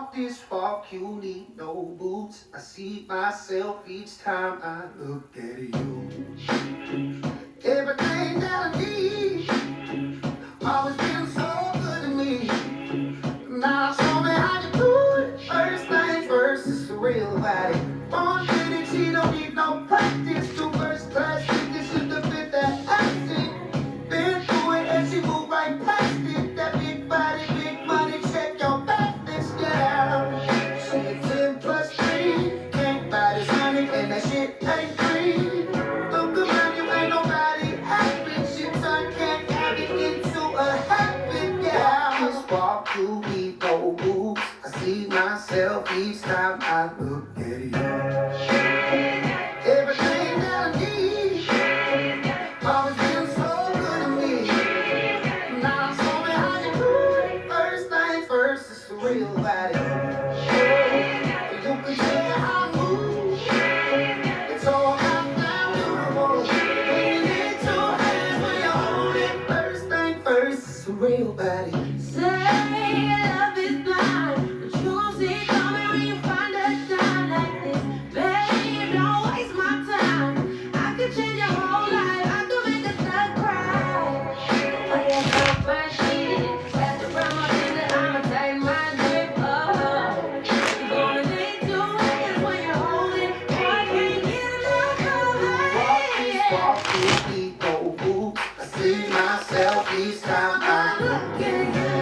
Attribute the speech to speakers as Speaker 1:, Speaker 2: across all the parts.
Speaker 1: off this walk, you need no boots. I see myself each time I look at you. Everything that I need, always been so good to me. Now show me how you do it. First things first, it's a real body. Born with it, she don't need no practice. To first class, this is the fit that I see. Been through it and she moved right past it. That big body, big money, check your back this girl. She a 10 plus 3, can't buy this honey and that shit ain't free. Look around you, ain't nobody happy. She can't have it into a habit, yeah. Just walk through me, no moves. I see myself each time I look at you. Everything that I need, always been so good to me. Now show me how you do it. First things first, it's a real body. You can tell how I move. It's all about that beautiful. When you need two hands when you hold it. First thing first, it's a real body.
Speaker 2: Say love is blind, but you see it coming when you find a time like this. Babe, don't waste my time. I could change your whole life. I could make a thug cry. Oh, yeah, come first shit. That's the brown one that I'ma take my grip of. You're gonna need two hands when you hold it. Boy, I can't get enough of it.
Speaker 1: Walk through me, no boots. I see myself each time I look at you.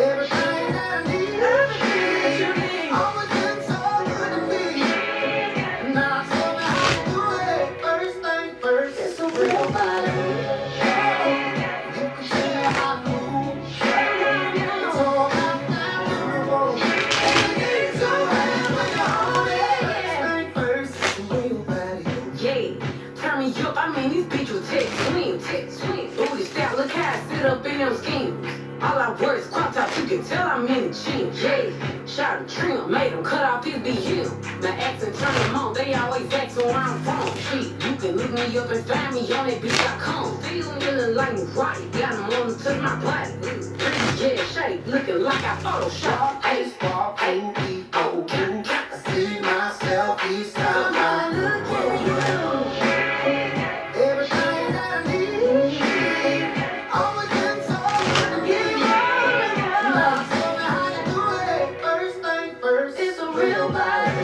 Speaker 1: Everything that I need, always been so good to me. Now show me how to do it. First thing first, it's a real body. You can tell how I move. It's all about that beautiful. And you need two hands when you hold it. First thing first, it's a real body.
Speaker 2: Yeah, turn me up, I mean these bitches text, swing. Booty style, look how I sit up in them schemes. All I wear is crop top, you can tell I'm in the gym. Yeah, shot a trim, made them cut off his BM. My accent turn them on, they always ask where I'm from. Shit, you can look me up and find me on that bitch I come. Still feeling like me right, got them on to my body. Pretty yeah, shape, looking like I Photoshop.
Speaker 1: Hey, walk through me, no boots. I see myself each time I look at you. Everything that I need, always been so good to me. Now show me how to do it. First thing first, it's a real body.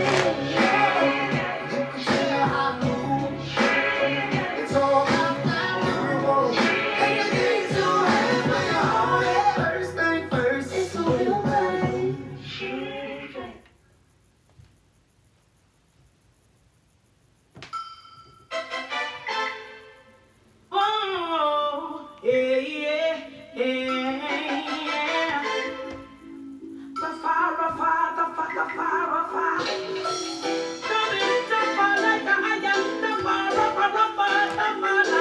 Speaker 1: You can tell how I move. It's all about that beautiful. And you need two hands when you hold it. First thing first, it's a real body.
Speaker 3: Oh, yeah. The fire. Coming to fire like a iron. The fire like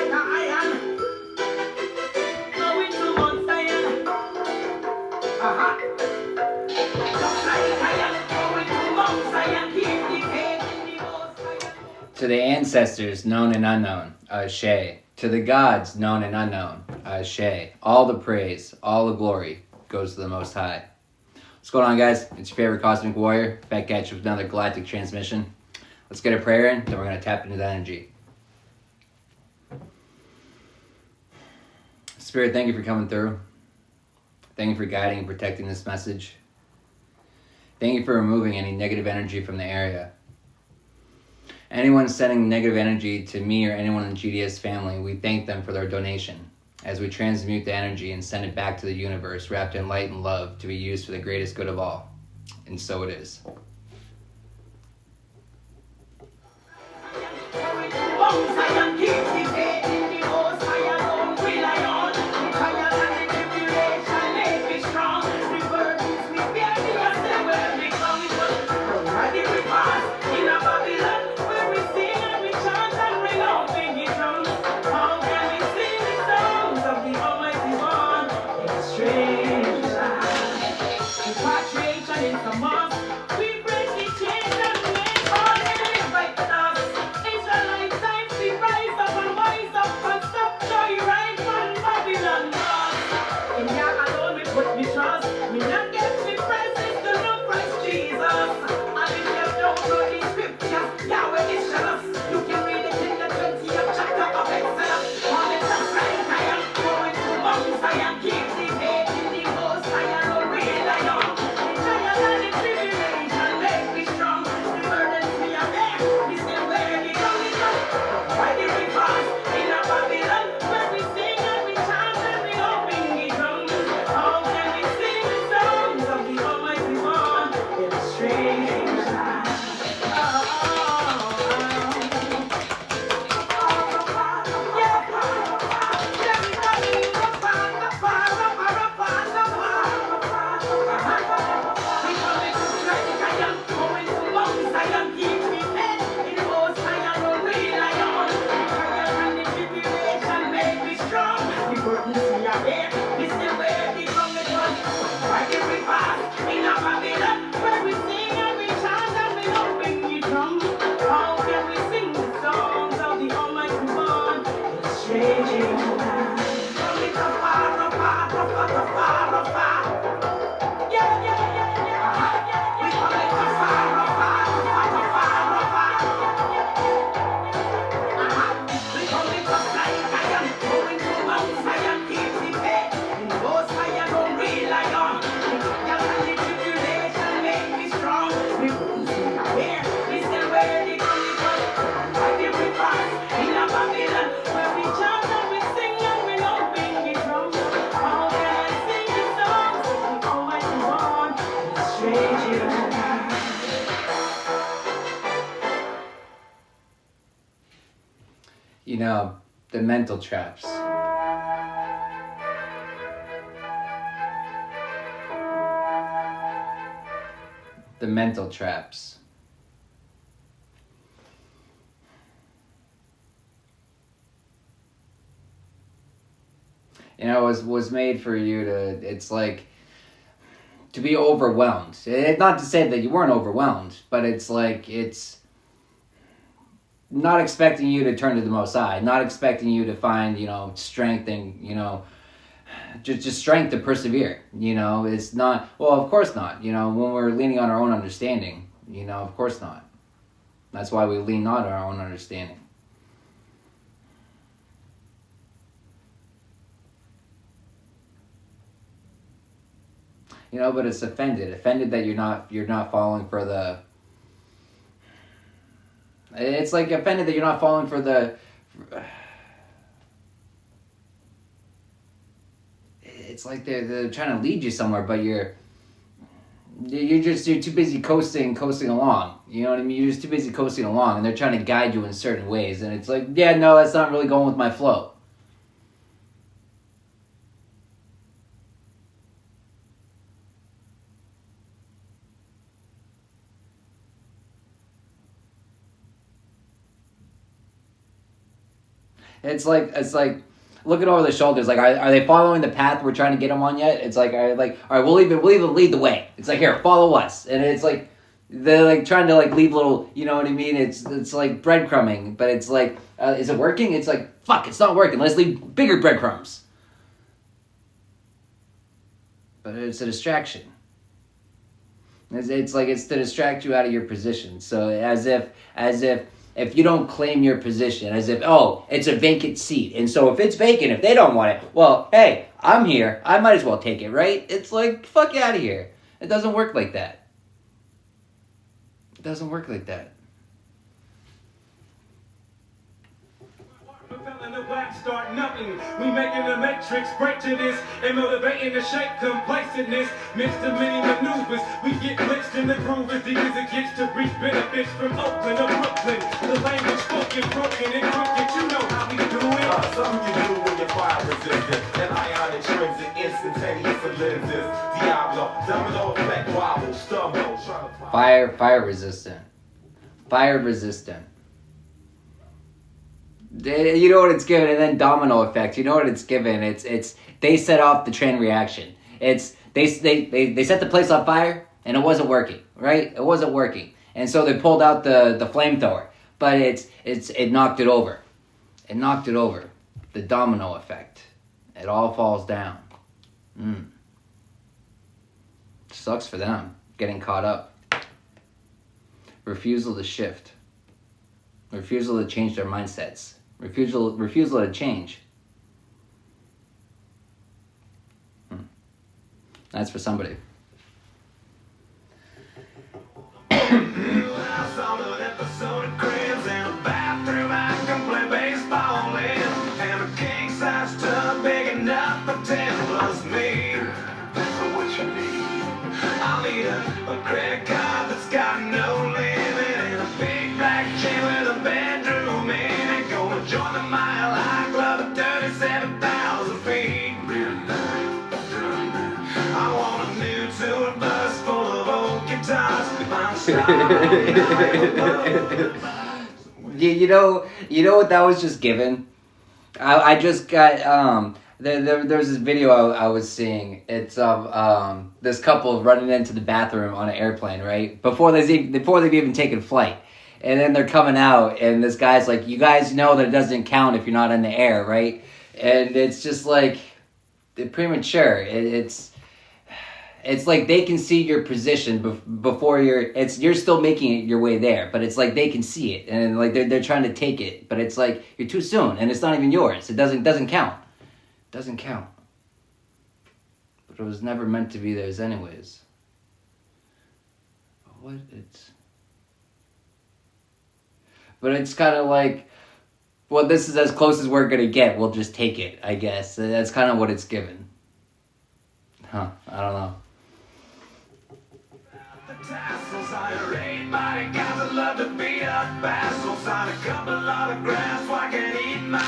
Speaker 3: a iron. Going to Mount Zion. Just like iron. Going to Mount Zion. Keep the faith in the Most High.
Speaker 4: To the ancestors, known and unknown, Ashe. To the gods, known and unknown, Ashe. All the praise, all the glory goes to the Most High. What's going on, guys? It's your favorite cosmic warrior, back at you with another Galactic Transmission. Let's get a prayer in, then we're going to tap into the energy. Spirit, thank you for coming through. Thank you for guiding and protecting this message. Thank you for removing any negative energy from the area. Anyone sending negative energy to me or anyone in the GDS family, we thank them for their donation as we transmute the energy and send it back to the universe wrapped in light and love to be used for the greatest good of all. And so it is.
Speaker 3: It's a lifetime, we rise up and
Speaker 4: know, the mental traps. The mental traps. You know, was made for you to, it's like, to be overwhelmed. Not to say that you weren't overwhelmed, but it's like, it's not expecting you to turn to the Most High, not expecting you to find, you know, strength and, you know, just strength to persevere. You know, it's not, well, of course not. You know, when we're leaning on our own understanding, you know, of course not. That's why we lean not on our own understanding. You know, but it's offended that you're not falling for the. It's like offended that you're not falling for the. It's like they're trying to lead you somewhere, but you're too busy coasting along. You know what I mean? You're just too busy coasting along, and they're trying to guide you in certain ways, and it's like, yeah, no, that's not really going with my flow. It's like looking over the shoulders. Like, are they following the path we're trying to get them on yet? It's like, all right, we'll even lead the way. It's like, here, follow us. And it's like they're like trying to like leave little, you know what I mean? It's like breadcrumbing, but it's like, is it working? It's like, fuck, it's not working. Let's leave bigger breadcrumbs. But it's a distraction. It's like it's to distract you out of your position. So as if you don't claim your position, as if, oh, it's a vacant seat. And so if it's vacant, if they don't want it, well, hey, I'm here. I might as well take it, right? It's like, fuck you out of here. It doesn't work like that. It doesn't work like that.
Speaker 3: Start nothing. We making the matrix break to this and motivating the shake complacentness. Mixed the many maneuvers. We get blitzed in the groove as deep as it gets to reap benefits from Oakland or Brooklyn. The language spoken, broken, and crooked. You know how we do it.
Speaker 5: Something you do when you're fire resistant. And ion intrinsic, instantaneous lenses. Diablo, domino effect, wobble, stumble.
Speaker 4: Fire resistant. Fire resistant. You know what it's given, and then domino effect. You know what it's given. It's they set off the chain reaction. It's they set the place on fire, and it wasn't working. Right? It wasn't working, and so they pulled out the flamethrower, but it knocked it over. It knocked it over. The domino effect. It all falls down. Sucks for them getting caught up. Refusal to shift. Refusal to change their mindsets. Refusal to change. That's for somebody.
Speaker 5: A credit card that's got no limit and a big black chain with a bedroom in it. Gonna join the Mile High Club at 37,000 feet. I want a new tour bus full of old guitars.
Speaker 4: You know what that was just given? I just got there's this video I was seeing. It's of this couple running into the bathroom on an airplane, right? Before they've even taken flight. And then they're coming out, and this guy's like, you guys know that it doesn't count if you're not in the air, right? And it's just like, premature. It's like they can see your position before you're still making it your way there, but it's like they can see it, and like they're trying to take it, but it's like you're too soon, and it's not even yours. It doesn't count. It doesn't count. But it was never meant to be theirs anyways. But it's kind of like, well, this is as close as we're gonna get. We'll just take it, I guess. That's kind of what it's given. Huh? I don't know.
Speaker 5: Tassels on your 8-body guys that love to beat up assholes. Sign a couple autographs so I can eat my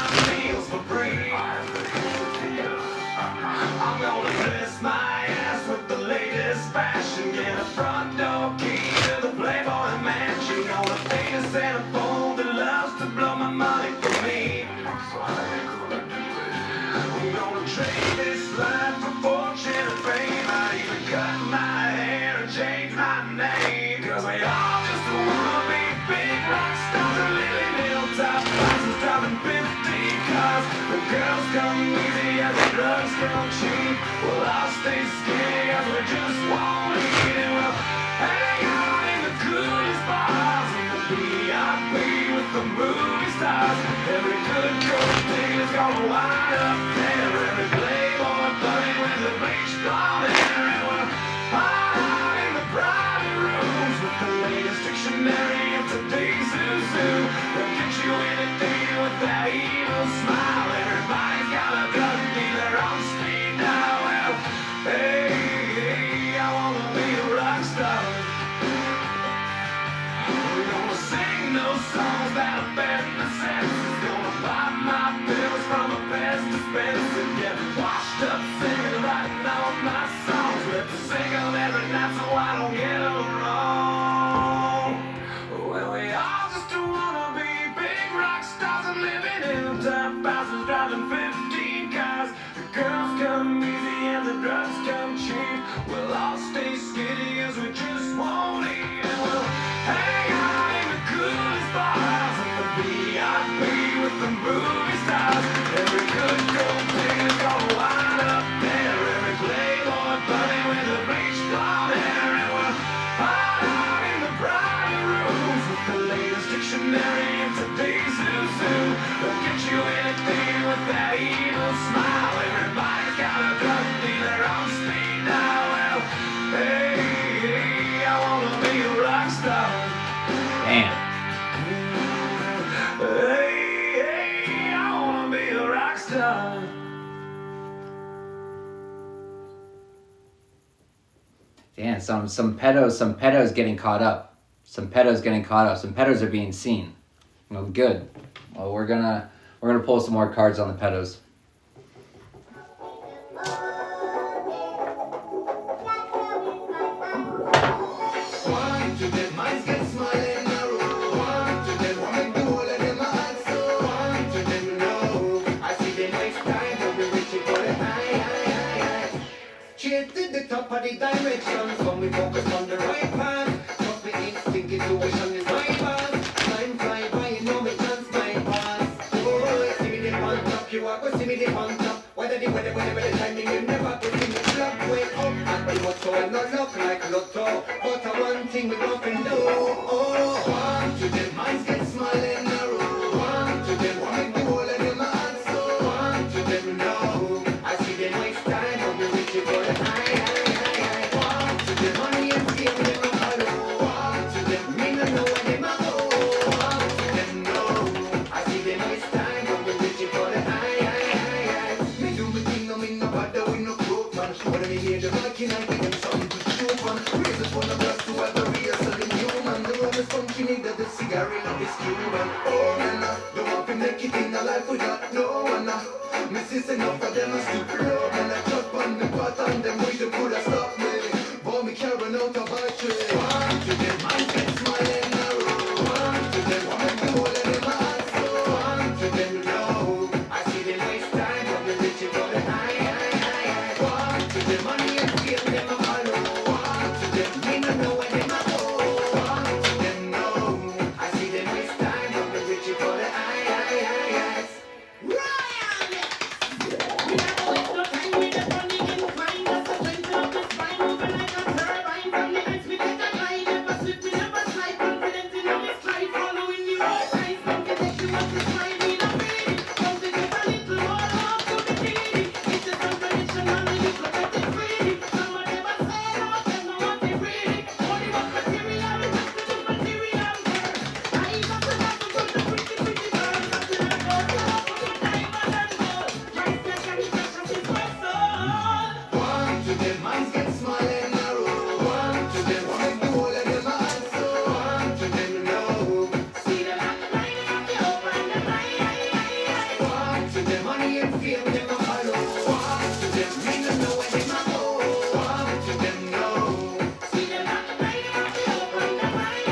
Speaker 5: right so I don't get them wrong. Well, we all just wanna be big rock stars and living in top houses, driving 15 cars. The girls come easy and the drugs come cheap. We'll all stay skinny as we just won't eat. And we'll hang out in the coolest bars in the VIP with the movie stars. Every good gold digger's gonna wind up there. Every playboy bunny with a bleached blonde hair. And we'll hide out in the private rooms with the latest dictionary in today's zoo. They'll get you anything with that evil smile. Everybody's got a drug dealer on speed dial. Well, hey, I wanna be a rock star.
Speaker 4: Damn.
Speaker 5: Hey, I wanna be a rock star.
Speaker 4: Damn, some pedos getting caught up. Some pedos are being seen. Well, good. Well, we're gonna pull some more cards on the pedos.
Speaker 1: Want to get minds get smiling narrow. Want to get woman do all of them hearts so. Want to them know. I see them next time when we reach it for the high. Straight to the top of the direction. So we focus on the right path. Trust me, instinct intuition is my path. Time fly by, you know me chance my pass. Oh, see me the on top, you are go see me the on top. Whether the timing you never put in the clock way up. And the motto and not look like lotto. But one thing we don't know. Oh, want to them minds get smiling narrow. Want to them woman do all of them hearts so. Want to them know. I see them waste time when we reach it for the high. Want to them money and fame them a follow. Want to them me no know where them a go. Want to them know. I see them waste time when we reach it for the high. Me do me thing, no me no bother with no broke man. When I hear the knocking, I give them something to show man. Raise it for the glass to have a real selling human. The road is funky, that the cigarette of this Cuban. Oh man, don't want to make it in a life without no one. Me see enough of them a stupid love. Man, I jump on the pattern, them way to put a stop me. But me carrying out a battery. Want to them, man, get smiling narrow. Want to them, woman, do all of them hearts so. Want to them, no. I see them waste time, but they reach it for the high. Want to them, money and fame, them a follow. Want to them, me no know where them a go. Want to them, no. I see them waste time, but they reach it for the high. Want to them minds get smiling narrow. Want to them woman do all of them hearts so. Want to them know. See them at the light of the open the light. Want to them money and fame them a follow. Want to them me no know where them a go. Want to them know. See them at the light of the open the light.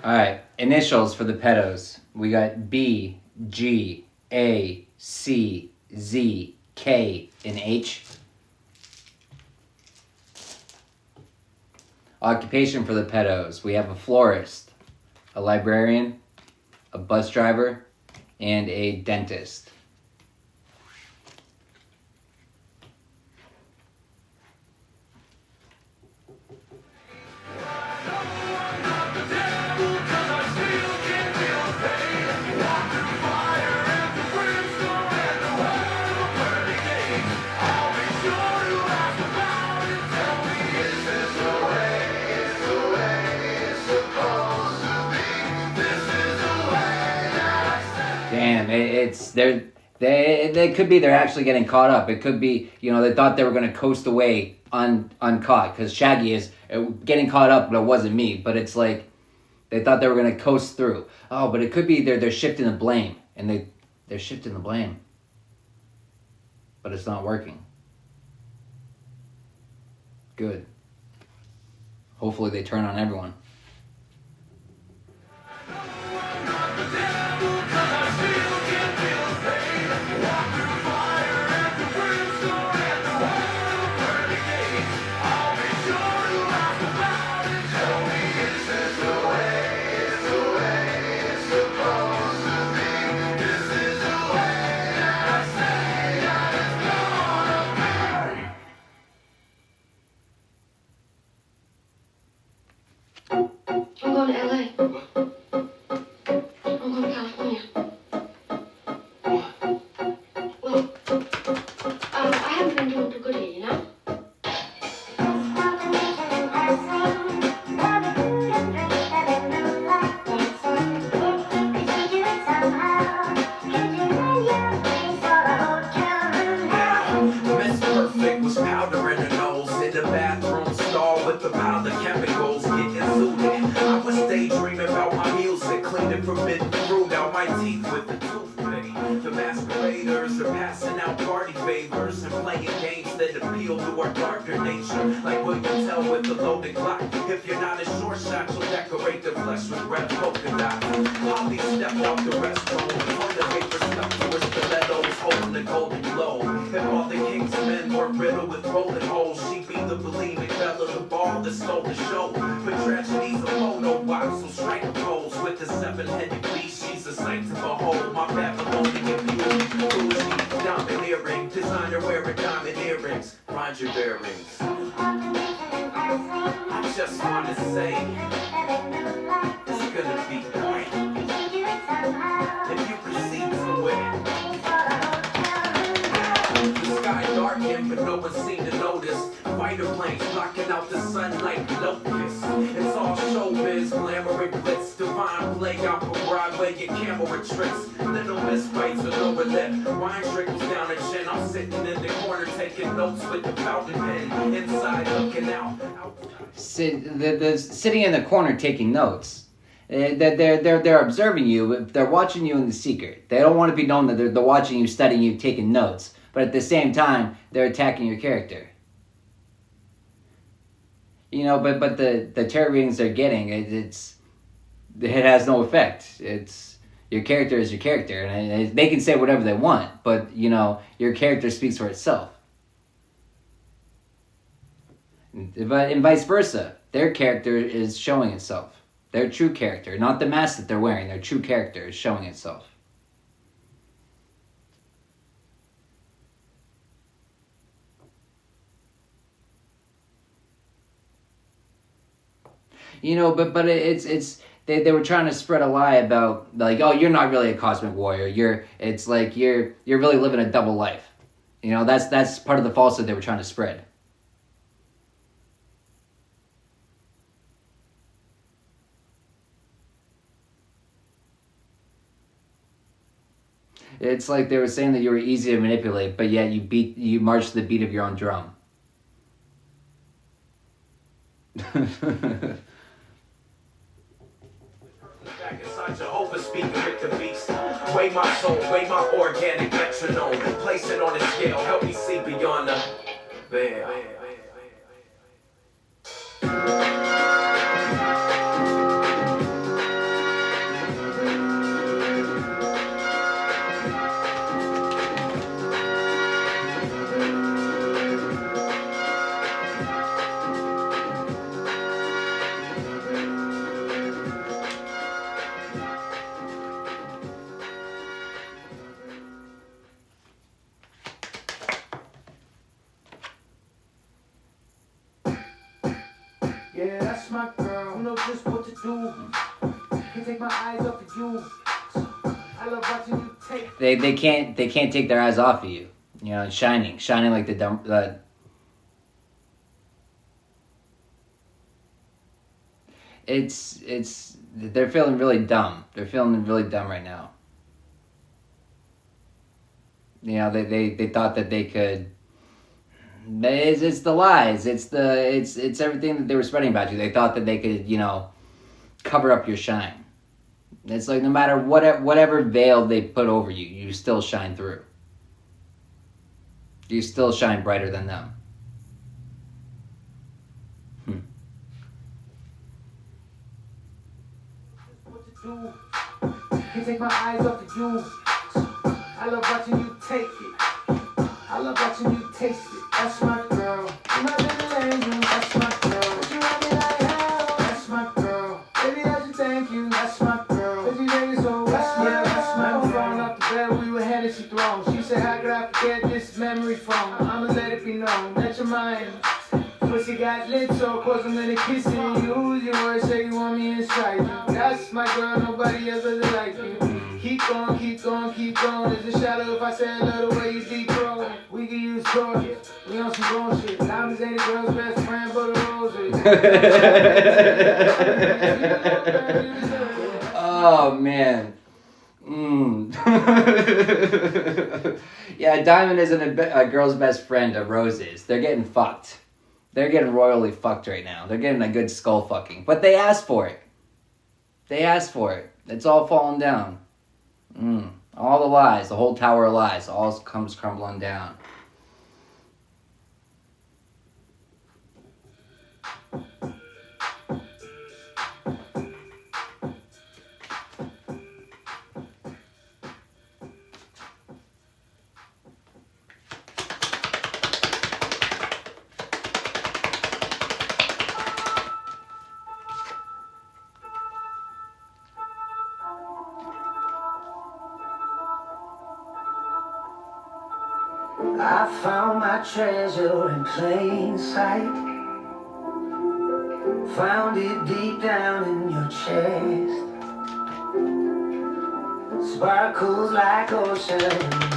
Speaker 4: All right, initials for the pedos. We got B, G, A, C, Z, K, and H. Occupation for the pedos. We have a florist, a librarian, a bus driver, and a dentist. Damn, they could be they're actually getting caught up. It could be, they thought they were going to coast away uncaught, because Shaggy is getting caught up, but it wasn't me. But it's like they thought they were going to coast through. Oh, but it could be they're shifting the blame, and they're shifting the blame, but it's not working. Good. Hopefully they turn on everyone.
Speaker 2: I'm going to LA. I'm going to California. Well, I haven't been doing too good here, you know?
Speaker 5: Miss Perfect was powder in her nose in the bathroom stall with the pile of chemicals getting zooted. I was daydreaming about my music, cleaning forbidden fruit out my teeth with the toothpick. The masqueraders are passing out party favors and playing games that appeal to our darker nature. Like William Tell with the loaded clock. If you're not a short shot, you'll decorate the flesh with red polka dots. Polly stepped out the restroom, toilet paper stuck to her stilettos, holding the golden globe. If all the king's men were riddled with rolling holes, she'd be the bulimic fella, the ball that stole the show. But tragedy's a photo box, so strike a pose with the seven-headed beast. She's a sight to behold. My Babylonian beauty, bougie, domineering, designer wearing diamond earrings. Find your bearings. I just wanna say, it's gonna be great if you proceed to win. The sky darkened, but no one seemed to notice. Fighter planes blocking out the sun like locusts. It's all showbiz, glamour and glitz. Divine play out for Broadway and camera tricks. Little miss bites with lower lip. Wine trickles down her chin. I'm sitting in the corner taking notes with the fountain pen. Inside looking out.
Speaker 4: Sitting in the corner taking notes. They're observing you. They're watching you in the secret. They don't want to be known that they're watching you, studying you, taking notes. But at the same time, they're attacking your character. But the tarot readings they're getting, it has no effect. It's your character is your character, and they can say whatever they want, but your character speaks for itself. But and vice versa, their character is showing itself. Their true character, not the mask that they're wearing. Their true character is showing itself. But it's they were trying to spread a lie about, like, oh, you're not really a cosmic warrior. You're really living a double life. That's part of the falsehood they were trying to spread. It's like they were saying that you were easy to manipulate, but yet you march to the beat of your own drum.
Speaker 5: Jehovah speaking with the beast. Weigh my soul, weigh my organic metronome. Place it on a scale, help me see beyond the veil.
Speaker 1: my girl. You know just what to do. Can't take my eyes off of you. I love watching you take.
Speaker 4: They can't take their eyes off of you. You know, shining like the dumb. It's they're feeling really dumb. They're feeling really dumb right now. You know, they thought that they could. It's the lies. It's everything that they were spreading about you. They thought that they could, you know, cover up your shine. It's like no matter whatever veil they put over you, you still shine through. You still shine brighter than them.
Speaker 1: Can't take my eyes off of you. I love watching you take it. I love watching you taste it. That's my girl. You my little angel. That's my girl. You love me like hell. That's my girl. Baby, I just thank you. That's my girl. Cause you made it so well. That's my girl. Falling off the bed, we were headed to throne. She said, how could I forget this memory from? I'ma let it be known that you're mine. Pussy got lit, so of course I'm gonna kiss it. You use your words, say you want me inside you. That's my girl, nobody else does it like you. Keep going, keep going, keep going. There's a shadow if I say I love the way you deep throw. We can use torches, we on some grown shit. Diamonds ain't a girl's best friend, but a roses.
Speaker 4: Oh man. Yeah, Diamond isn't a girl's best friend of Roses. They're getting fucked. They're getting royally fucked right now. They're getting a good skull fucking. But they asked for it. They asked for it. It's all falling down. All the lies, the whole tower of lies, all comes crumbling down.
Speaker 1: I found my treasure in plain sight. Found it deep down in your chest. Sparkles like ocean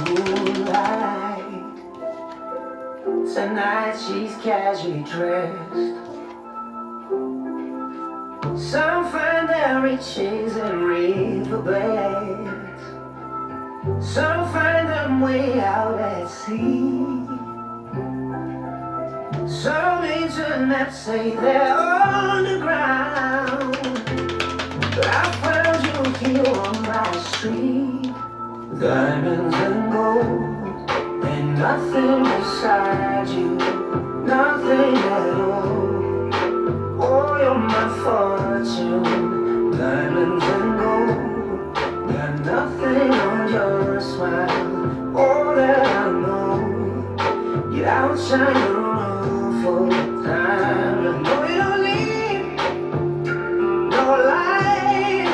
Speaker 1: moonlight. Tonight she's casually dressed. Some find their riches in riverbeds. Some find them way out at sea. Some internet say they're underground. But I found you here on my street. Diamonds and gold, and nothing beside you. Nothing at all. Oh, you're my fortune. Diamonds and gold. Got nothing on your smile. All that I know, you outshine the roof for time. I know you don't need no light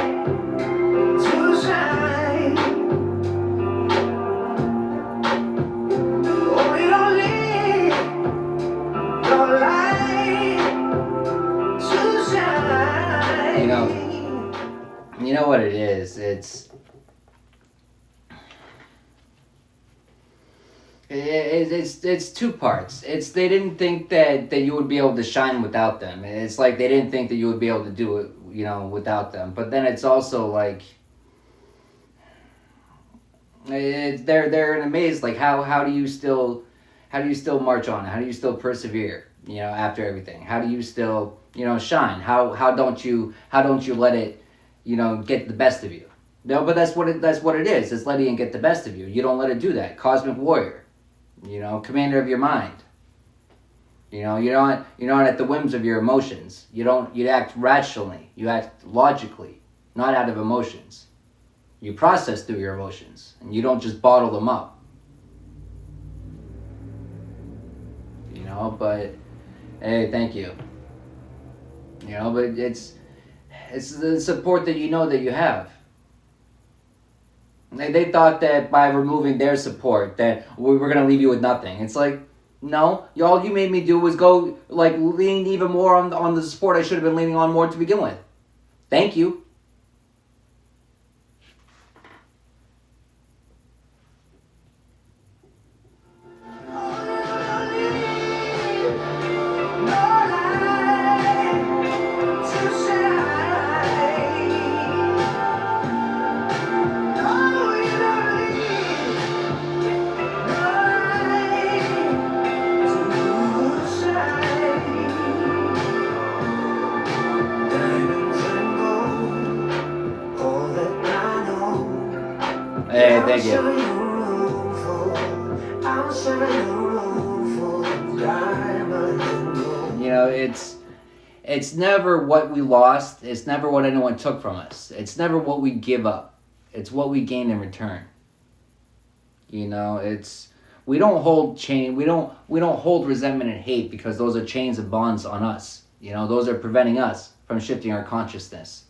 Speaker 1: to shine. Oh, you don't need no light to shine.
Speaker 4: You know what it is? It's two parts. They didn't think that you would be able to shine without them. It's like they didn't think that you would be able to do it, you know, without them. But then it's also like they're in a maze. Like how do you still march on? How do you still persevere? You know, after everything, how do you still, you know, shine? How don't you let it, you know, get the best of you? No, but that's what it is. It's letting it get the best of you. You don't let it do that. Cosmic warrior. You know, commander of your mind. You know, you're not at the whims of your emotions. You act rationally. You act logically, not out of emotions. You process through your emotions, and you don't just bottle them up. You know, but hey, thank you. You know, but it's the support that you know that you have. They thought that by removing their support that we were going to leave you with nothing. It's like, No, all you made me do was go like lean even more on the support I should have been leaning on more to begin with. Thank you. Hey, thank you. You know, it's never what we lost. It's never what anyone took from us. It's never what we give up. It's what we gain in return. You know, we don't hold hold resentment and hate because those are chains and bonds on us. You know, those are preventing us from shifting our consciousness.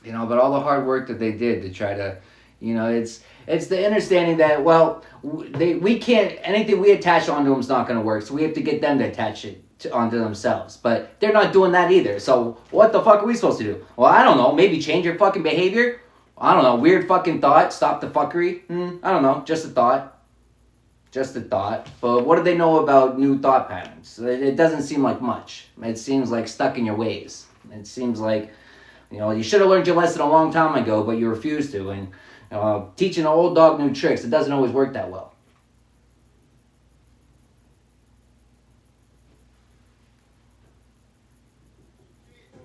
Speaker 4: You know, but all the hard work that they did to try to, it's the understanding that, well, we can't, anything we attach onto them is not going to work, so we have to get them to attach it onto themselves. But they're not doing that either, so what the fuck are we supposed to do? Well, I don't know, maybe change your fucking behavior? I don't know, weird fucking thought, stop the fuckery? I don't know, just a thought. Just a thought. But what do they know about new thought patterns? It doesn't seem like much. It seems like stuck in your ways. It seems like, you should have learned your lesson a long time ago, but you refused to. And teaching an old dog new tricks, it doesn't always work that well.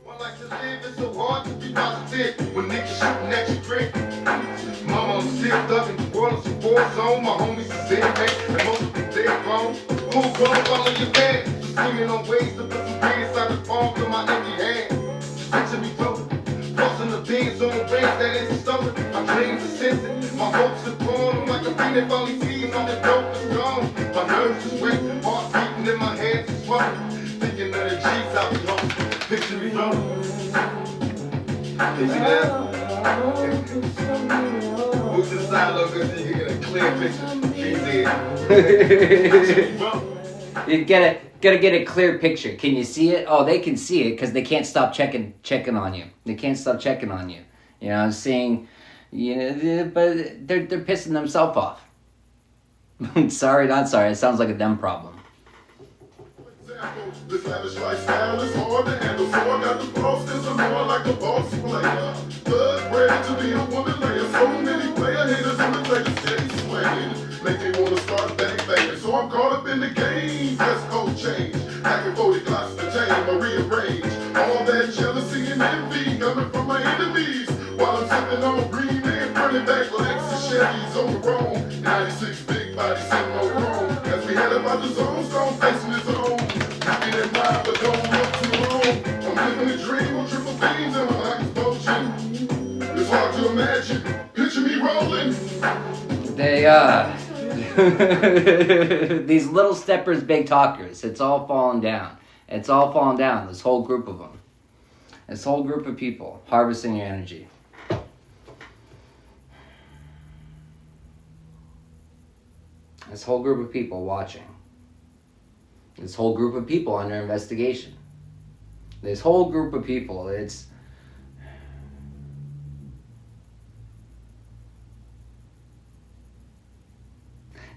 Speaker 1: One like to live, it's so hard to be positive when niggas shooting at your drink. Mama, I'm still thugging, the world is a war zone. My homies is in there, and most of them dead wrong. Full grown, follow your man. Just singing on ways to put some green inside the palm to my empty hand. Just picture me floating, crossing the beans on the range that isn't stolen. My dreams are sensing, my hopes are born. I'm like a peanut finally sees on the dope is gone. My nerves is weak, heart beating in my hands is swollen. Thinking of the G's I'll be home. Picture me rolling. Can you see that? Move to the side a little bit so you can get a clear picture. Can you see it?
Speaker 4: You gotta get a clear picture. Can you see it? Oh, they can see it because they can't stop checking on you. They can't stop checking on you. Seeing, but they're pissing themselves off. Sorry, not sorry. It sounds like a them problem.
Speaker 1: This lavish lifestyle is hard to handle, so I got the boss, cause I'm more like a boss player. Thug ready to be a woman layer, so many player haters on the take a steady swaying. Make me wanna start banging, so I'm caught up in the game. Dress code change, packing 40 glocks to tame or rearrange. All that jealousy and envy coming from my enemies. While I'm sipping on green and burning back Lex and Chevys on the road. 96 big bodies in no chrome. As we head about the zone, stone facing his own. Happy that mind, but don't look too long. I'm living a dream on triple beams and I'm like explosion. It's hard to imagine. Picture me rolling.
Speaker 4: These little steppers, big talkers. It's all falling down. It's all falling down. This whole group of them. This whole group of people harvesting your energy. This whole group of people watching. This whole group of people under investigation. This whole group of people,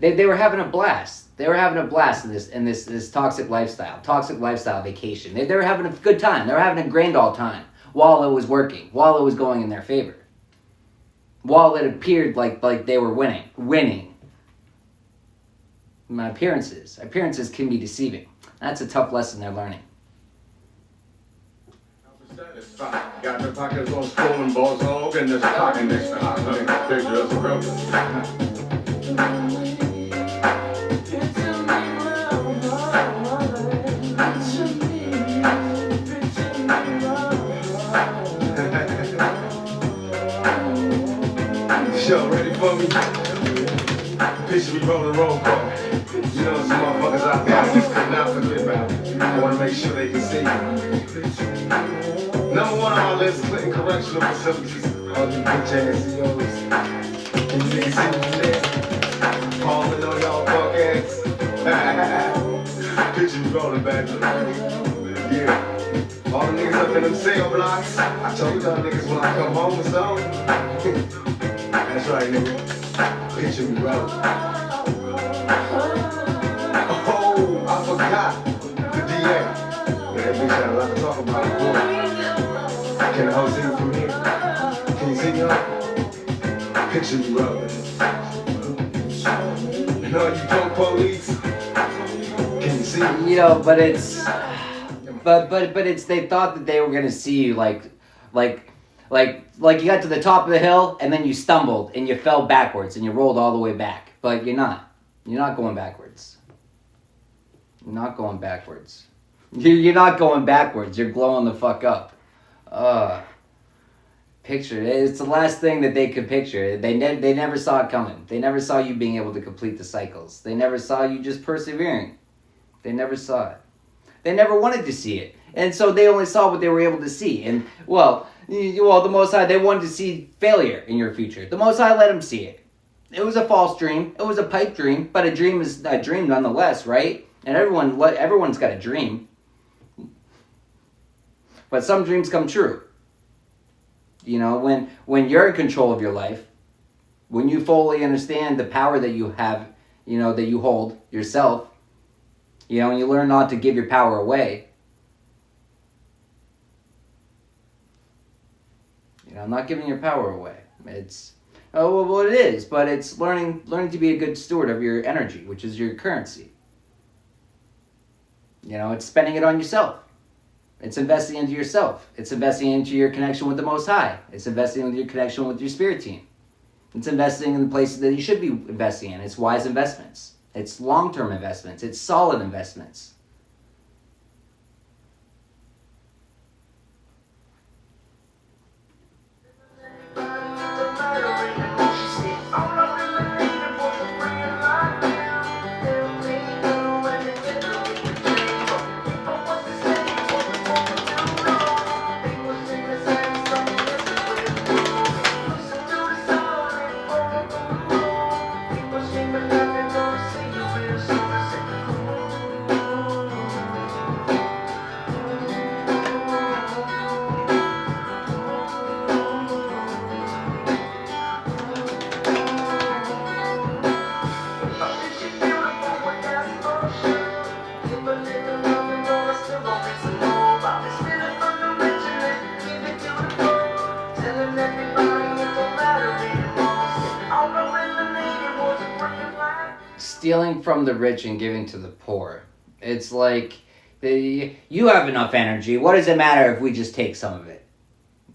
Speaker 4: They were having a blast. They were having a blast in this toxic lifestyle vacation. They were having a good time. They were having a grand old time while it was working, while it was going in their favor, while it appeared like they were winning. My appearances can be deceiving. That's a tough lesson they're learning.
Speaker 5: Got the pockets on spoon and balls hog and this pocket next time. Picture us broken. Y'all ready for me? Picture me rolling roll call. You know some motherfuckers out there I just could not forget about. I want to make sure they can see you. Number one on our list, Clinton Correctional Facilities. All you bitch ass CEOs. Can you see this? Calling on y'all fuck ass. Picture me rolling back. Yeah. All the niggas up in them cell blocks. I told y'all niggas when I come home or something. That's right, nigga. Picture me rolling. Oh, I forgot. The DA. Man, that bitch had a lot to talk about. Boy. Can the hoe see me from here? Can you see me up? Picture me rolling. And all you punk police. Can you see me?
Speaker 4: You know, but it's, but it's, they thought that they were gonna see you like you got to the top of the hill and then you stumbled and you fell backwards and you rolled all the way back. But you're not going backwards. You're not going backwards. You're not going backwards. You're glowing the fuck up. Picture it. It's the last thing that they could picture. They never saw it coming. They never saw you being able to complete the cycles. They never saw you just persevering. They never saw it. They never wanted to see it. And so they only saw what they were able to see. And, well, the Most High, they wanted to see failure in your future. The Most High let them see it. It was a false dream. It was a pipe dream. But a dream is a dream nonetheless, right? And everyone's got a dream. But some dreams come true. You know, when you're in control of your life, when you fully understand the power that you have, you know, that you hold yourself, you know, and you learn not to give your power away. You know, not giving your power away. It's, well, it is, but it's learning to be a good steward of your energy, which is your currency. You know, it's spending it on yourself. It's investing into yourself. It's investing into your connection with the Most High. It's investing into your connection with your spirit team. It's investing in the places that you should be investing in. It's wise investments. It's long-term investments. It's solid investments. Stealing from the rich and giving to the poor. It's like, you have enough energy. What does it matter if we just take some of it?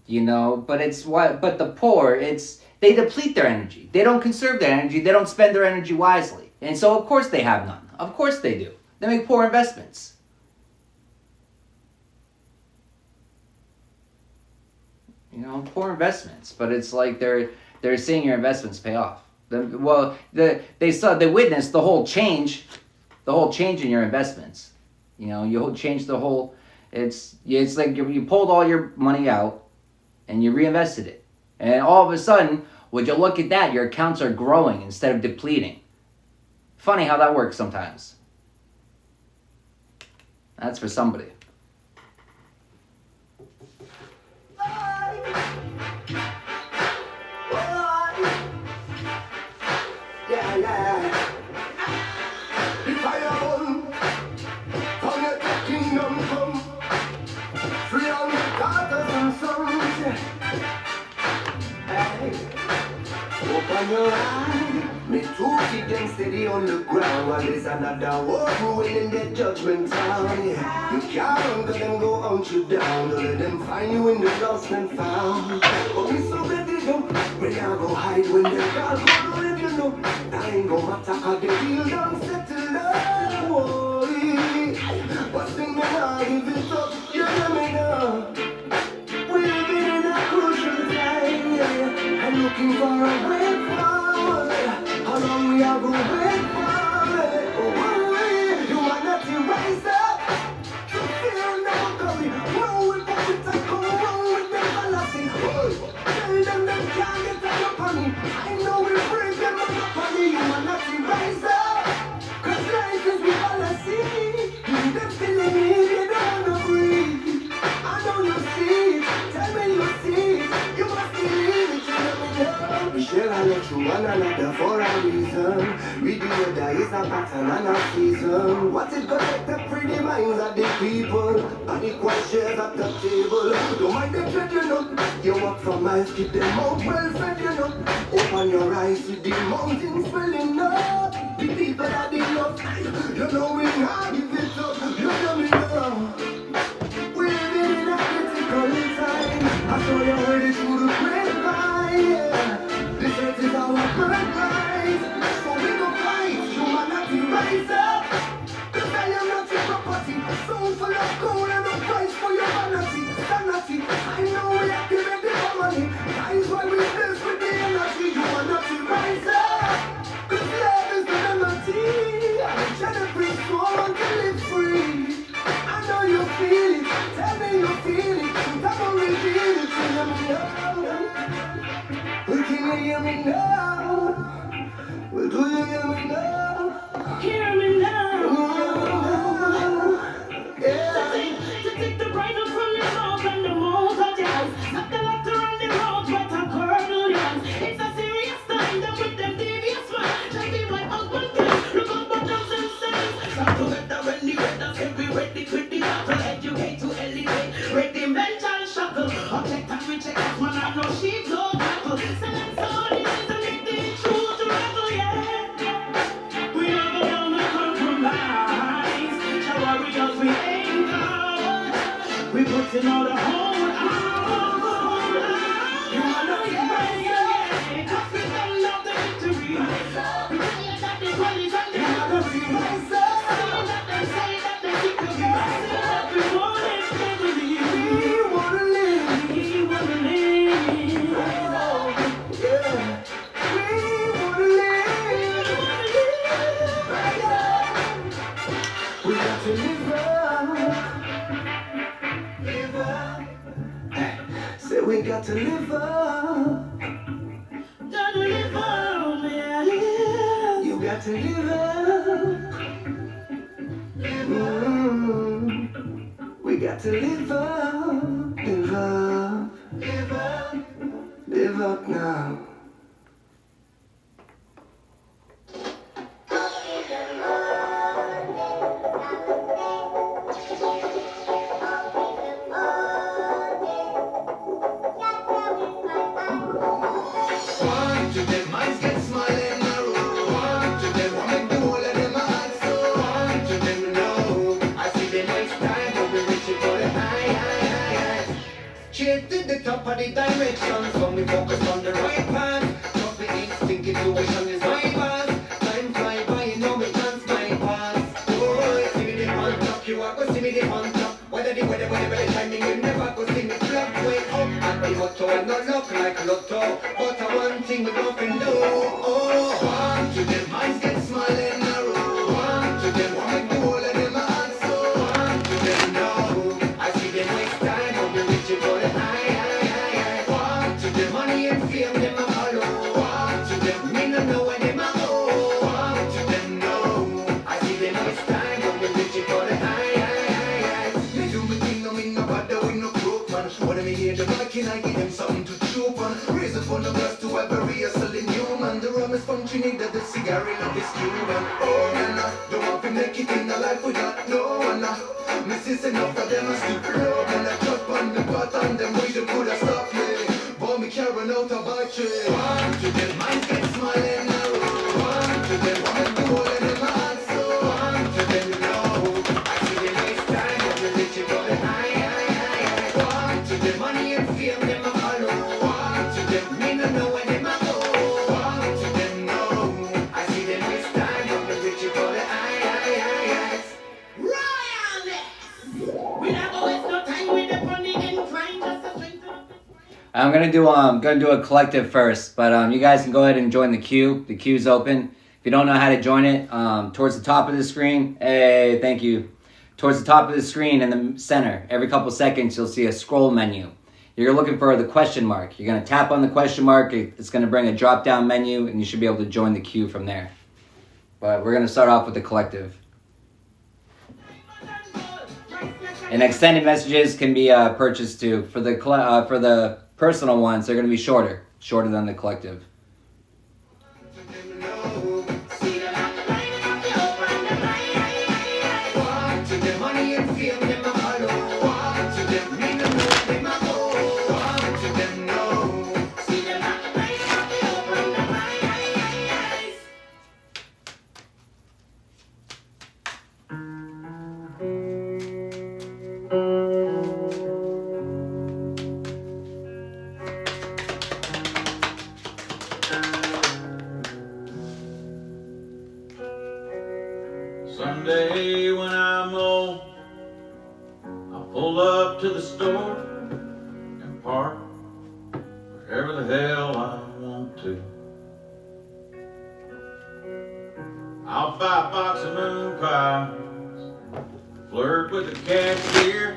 Speaker 4: You know, but the poor, they deplete their energy. They don't conserve their energy. They don't spend their energy wisely. And so, of course, they have none. Of course they do. They make poor investments. You know, poor investments. But it's like they're seeing your investments pay off. They witnessed the whole change in your investments. You know, you change the whole. It's like you pulled all your money out, and you reinvested it, and all of a sudden, would you look at that? Your accounts are growing instead of depleting. Funny how that works sometimes. That's for somebody.
Speaker 1: Open your eye, me two feet them steady on the ground. While there's another war brewing in the judgment town. Yeah. You can't run, cause them go hunt you down. Don't let them find you in the lost and found. But we so ready to where I go hide when they call for the if you know. I ain't gon' matter cause the deal done settle up. But thing me now, give it up, you know me now. We're living in a crucial time, yeah. I'm looking for a way forward. How long we are going to wait for it? Oh, humanity rise up. You feel no going. Roll with the come roll with the fallacy. Tell them share and let you one another for a reason. We do or die is a pattern and a season. What it gonna take to free the minds of the people? Unequal shares at the table. Don't mind them treading up. You walk for miles, keep them out well fed, you know. Open your eyes to the mountains swelling up. The people that they love, you know we not give it up. You know me now. We're living in a critical time. I saw you heard it through the grapevine, yeah. This earth is our birthright. So we gon' fight, humanity rise up. Cause I am not your property. Soul full of gold and a price for your vanity. Sanity, I know we have to make the money. That is why we blessed with the energy. Humanity rise up. Cause love is the remedy. I'm trying to bring someone to live free. I know you feel it. Tell me you feel it. That will reveal it. Hear me now. Well, can you hear me now? Well, do you hear me now?
Speaker 2: Hear me now.
Speaker 1: Yeah.
Speaker 2: To take the bridle from your mouth and the mouth of your eyes. Not the laughter on the road, but a curdle dance. It's a serious time, them with them devious man. Try be my husband can look up buttons and signs. Start to get the ready, say we ready with the battle. Educate to elevate, ready mental shackle. Object and reject, that's man, I know sheep no battle. Silence all it is to make the truth rattle, yeah. We never gonna compromise. Show warriors we ain't got. We put in all the whole you wanna be right, yeah. Cause we don't know the victory. We tell you that the police and the military. Saying that they say that they think of you. Still every morning they believe. We wanna live. We wanna live.
Speaker 1: Yeah. We wanna live. We got to live up. Live up. Say we got to live up.
Speaker 2: Gotta live on, yeah.
Speaker 1: You got to live up. We got to live up. Live up. Live up. Live up now.
Speaker 5: One to them minds get smiling narrow. One to them want make the whole of them hearts so. One to them know I see them waste time but we reach it for the high. Straight to the top of the direction, so we focus on the right path. Trust me, instinct, intuition is my path. Time fly by, you know me chance my pass. Oh, see me the on top, you are go see me the on top. Whether the timing, you never go see me flop way up. And the motto and no luck like lotto. But one thing we nothing do. Oh, one to them minds get smiling narrow. One to them want make the whole of them hearts so. One to them know I see them waste time but we reach it for the high. One to them money and fame them a follow. One to them me no know where them a go. One to them know I see them waste time but we reach it for the high. Me do me thing, no me no bother with no crook man. When me hear the mic, I give them something to chew on. Raise up on the glass to every hustling human. The rum is from Trinidad, the cigar in of this Cuban. Oh, nah, don't want to make it in a life without no one. Me see enough of them a stupid love. And I drop on the button, them way they could have stopped me. But me carrying out a battery. One to them minds get smiling narrow. One to them want make the whole of them hearts so. One to them know I see them waste time but we reach it for the high. One to them money and fame them a follow. One to them me no know where them a go. One to them know I see them waste time but we reach it for the high.
Speaker 2: Royalness. We never waste no time with the funny and trying just to strengthen up.
Speaker 4: I'm gonna do a collective first, but you guys can go ahead and join the queue. The queue's open. If you don't know how to join it, towards the top of the screen, hey, thank you. Towards the top of the screen in the center, every couple seconds you'll see a scroll menu. You're looking for the question mark. You're gonna tap on the question mark. It's gonna bring a drop-down menu, and you should be able to join the queue from there. But we're gonna start off with the collective. And extended messages can be purchased too. For the personal ones, they're going to be shorter than the collective.
Speaker 5: park wherever the hell I want to. I'll buy a box of moon pies, flirt with the cashier,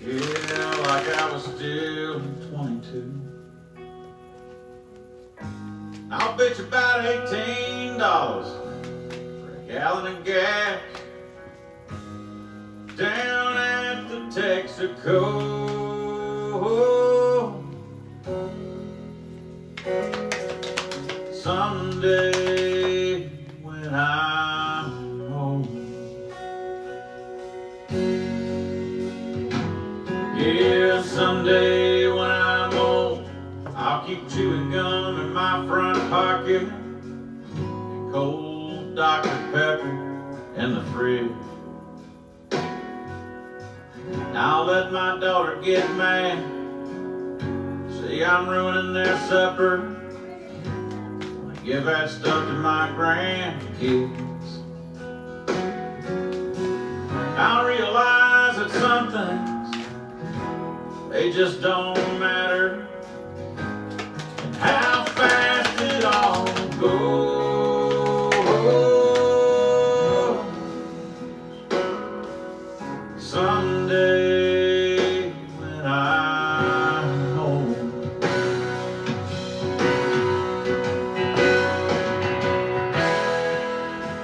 Speaker 5: yeah, like I was still 22. I'll bitch about $18 for a gallon of gas down at the Texaco. Someday when I'm home, yeah, someday when I'm old, I'll keep chewing gum in my front pocket and cold Dr. Pepper in the fridge. I'll let my daughter get mad, say I'm ruining their supper. I give that stuff to my grandkids. I'll realize that some things, they just don't matter, and how fast it all goes. Someday when I'm home,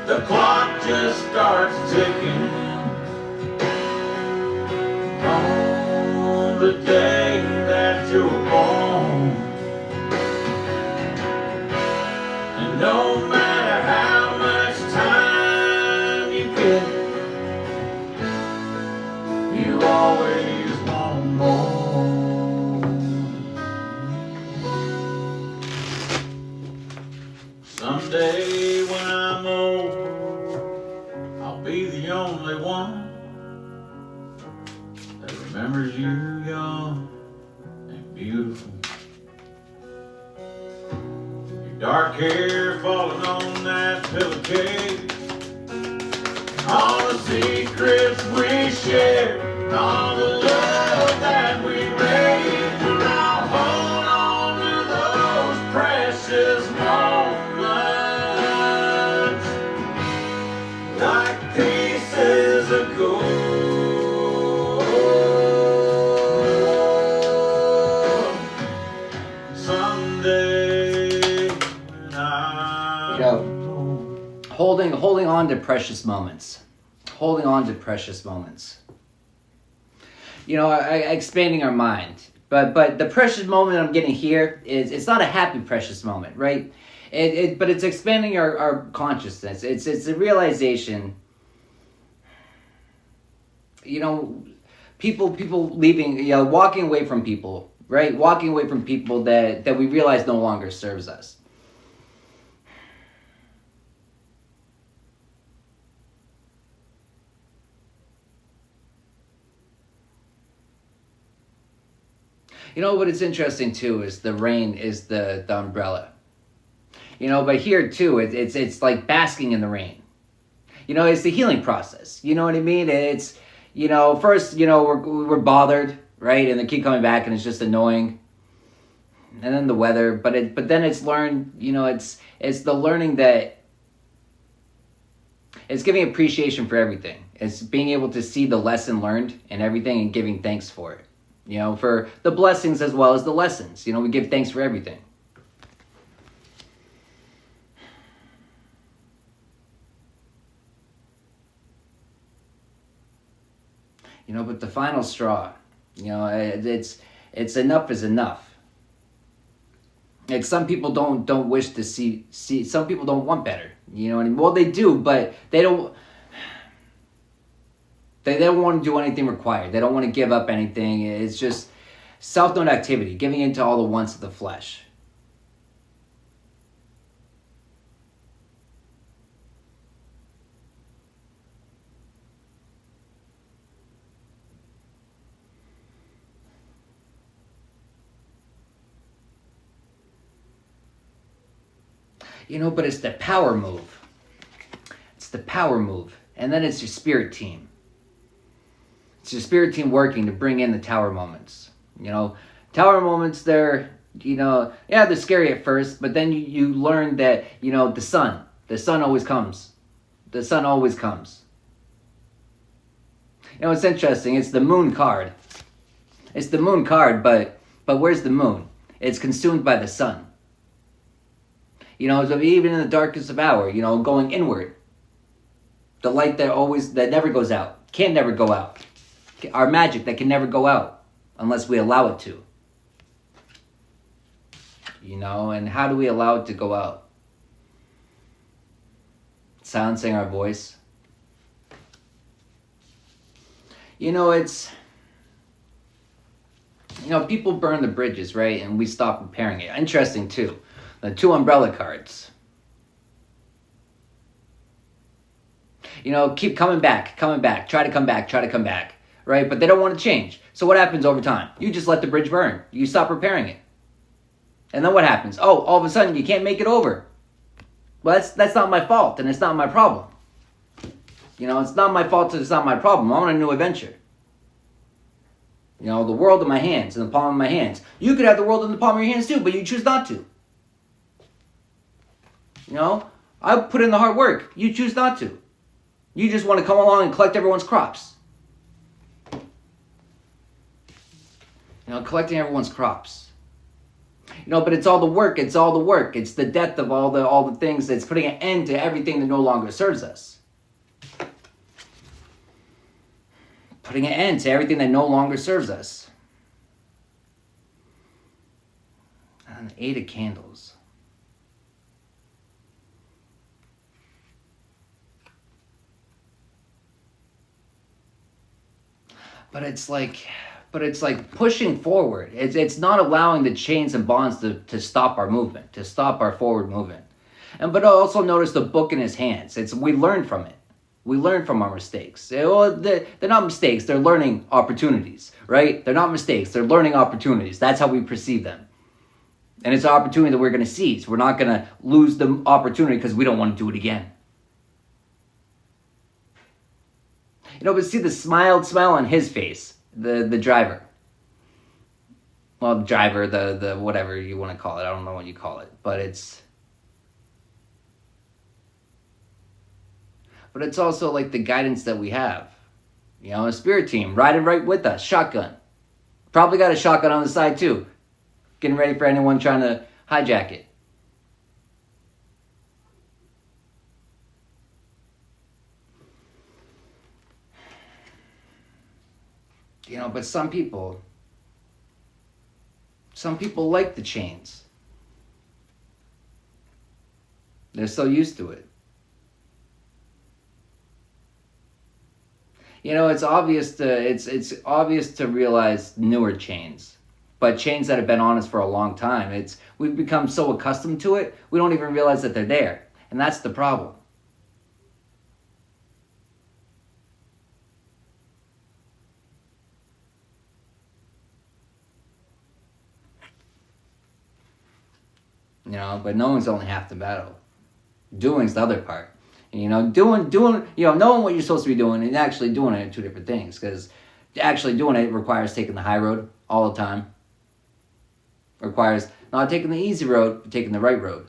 Speaker 5: the clock just starts ticking on the day that you're born, and no matter how much time you get, you always want more. Someday when I'm old, I'll be the only one that remembers you young and beautiful. Your dark hair falling on that pillowcase, all the secrets we share, all the love that we raised, and I'll hold on to those precious moments like pieces of gold. Someday when I'm old.
Speaker 4: Holding on to precious moments. Holding on to precious moments. You know, expanding our mind. But the precious moment I'm getting here is, it's not a happy precious moment, right? But it's expanding our consciousness. It's a realization. You know, people leaving, you know, walking away from people, right? Walking away from people that we realize no longer serves us. You know what is interesting too is the rain is the umbrella. You know, but here too, it's like basking in the rain. You know, it's the healing process. You know what I mean? It's, you know, first, you know, we're bothered, right? And they keep coming back and it's just annoying. And then the weather, but then it's learned, you know, it's the learning that it's giving appreciation for everything. It's being able to see the lesson learned and everything and giving thanks for it. You know, for the blessings as well as the lessons. You know, we give thanks for everything. You know, but the final straw, you know, it's enough is enough. Like some people don't wish to see some people don't want better. You know what I mean? Well, they do, but they don't want to do anything required. They don't want to give up anything. It's just self-known activity, giving into all the wants of the flesh. You know, but it's the power move. It's the power move. And then it's your spirit team. It's your spirit team working to bring in the tower moments. You know, tower moments, they're, you know, yeah, they're scary at first, but then you learn that, you know, the sun always comes. The sun always comes. You know, it's interesting. It's the moon card. It's the moon card, but where's the moon? It's consumed by the sun. You know, so even in the darkest of hour, you know, going inward. The light that never goes out. Can never go out. Our magic that can never go out unless we allow it to. You know, and how do we allow it to go out? Silencing our voice. You know, it's, you know, people burn the bridges, right? And we stop repairing it. Interesting, too. The 2 umbrella cards. You know, keep coming back, try to come back, right? But they don't want to change. So what happens over time? You just let the bridge burn. You stop repairing it. And then what happens? Oh, all of a sudden you can't make it over. Well, that's not my fault, and it's not my problem. You know, it's not my fault, and it's not my problem. I'm on a new adventure. You know, the world in my hands, in the palm of my hands. You could have the world in the palm of your hands too, but you choose not to. You know, I put in the hard work. You choose not to. You just want to come along and collect everyone's crops. You know, collecting everyone's crops. You know, but it's all the work. It's all the work. It's the death of all the things that's putting an end to everything that no longer serves us. Putting an end to everything that no longer serves us. And the 8 of Candles. But it's like pushing forward. It's not allowing the chains and bonds to stop our movement, to stop our forward movement. But also notice the book in his hands. We learn from it. We learn from our mistakes. Well, they're not mistakes. They're learning opportunities, right? They're not mistakes. They're learning opportunities. That's how we perceive them. And it's an opportunity that we're going to seize. We're not going to lose the opportunity because we don't want to do it again. You know, but see the smile on his face, the driver. Well, the driver, the whatever you want to call it. I don't know what you call it. But it's also like the guidance that we have. You know, a spirit team riding right with us, shotgun. Probably got a shotgun on the side too. Getting ready for anyone trying to hijack it. You know, but some people like the chains. They're so used to it. You know, it's obvious to realize newer chains, but chains that have been on us for a long time. We've become so accustomed to it, we don't even realize that they're there, and that's the problem. You know, but knowing's only half the battle. Doing's the other part. And, you know, doing, you know, knowing what you're supposed to be doing and actually doing it are 2 different things. Because actually doing it requires taking the high road all the time. Requires not taking the easy road, but taking the right road.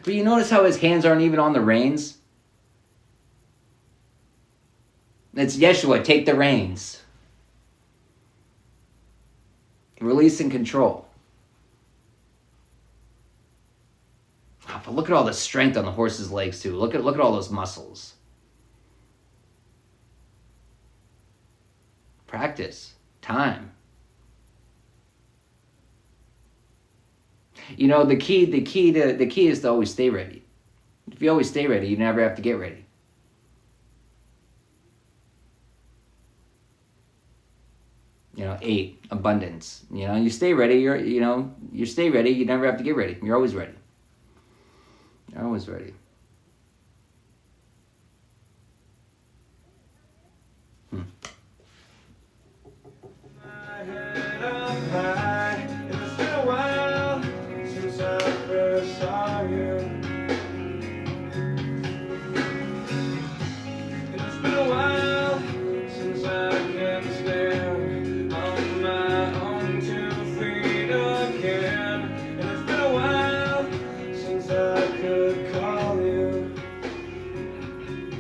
Speaker 4: But you notice how his hands aren't even on the reins? It's Yeshua, take the reins. Release and control. Oh, but look at all the strength on the horse's legs too. Look at all those muscles. Practice. Time. You know, the key is to always stay ready. If you always stay ready, you never have to get ready. You know, 8, abundance. You know, you stay ready, you stay ready, you never have to get ready. You're always ready. You're always ready.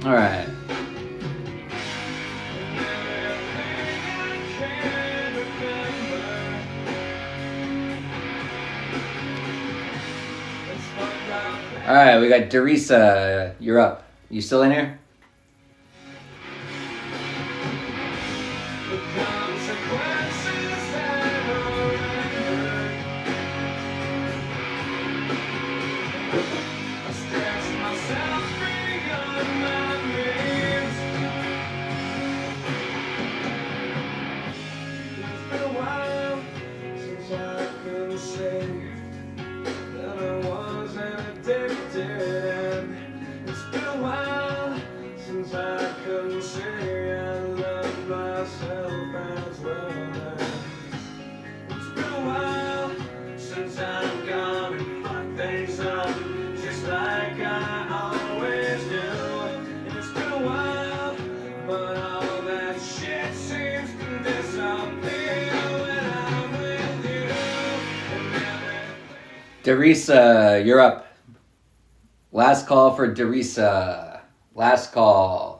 Speaker 4: All right. All right, we got Derisa. You're up. You still in here? Derisa, you're up. Last call for Derisa. Last call.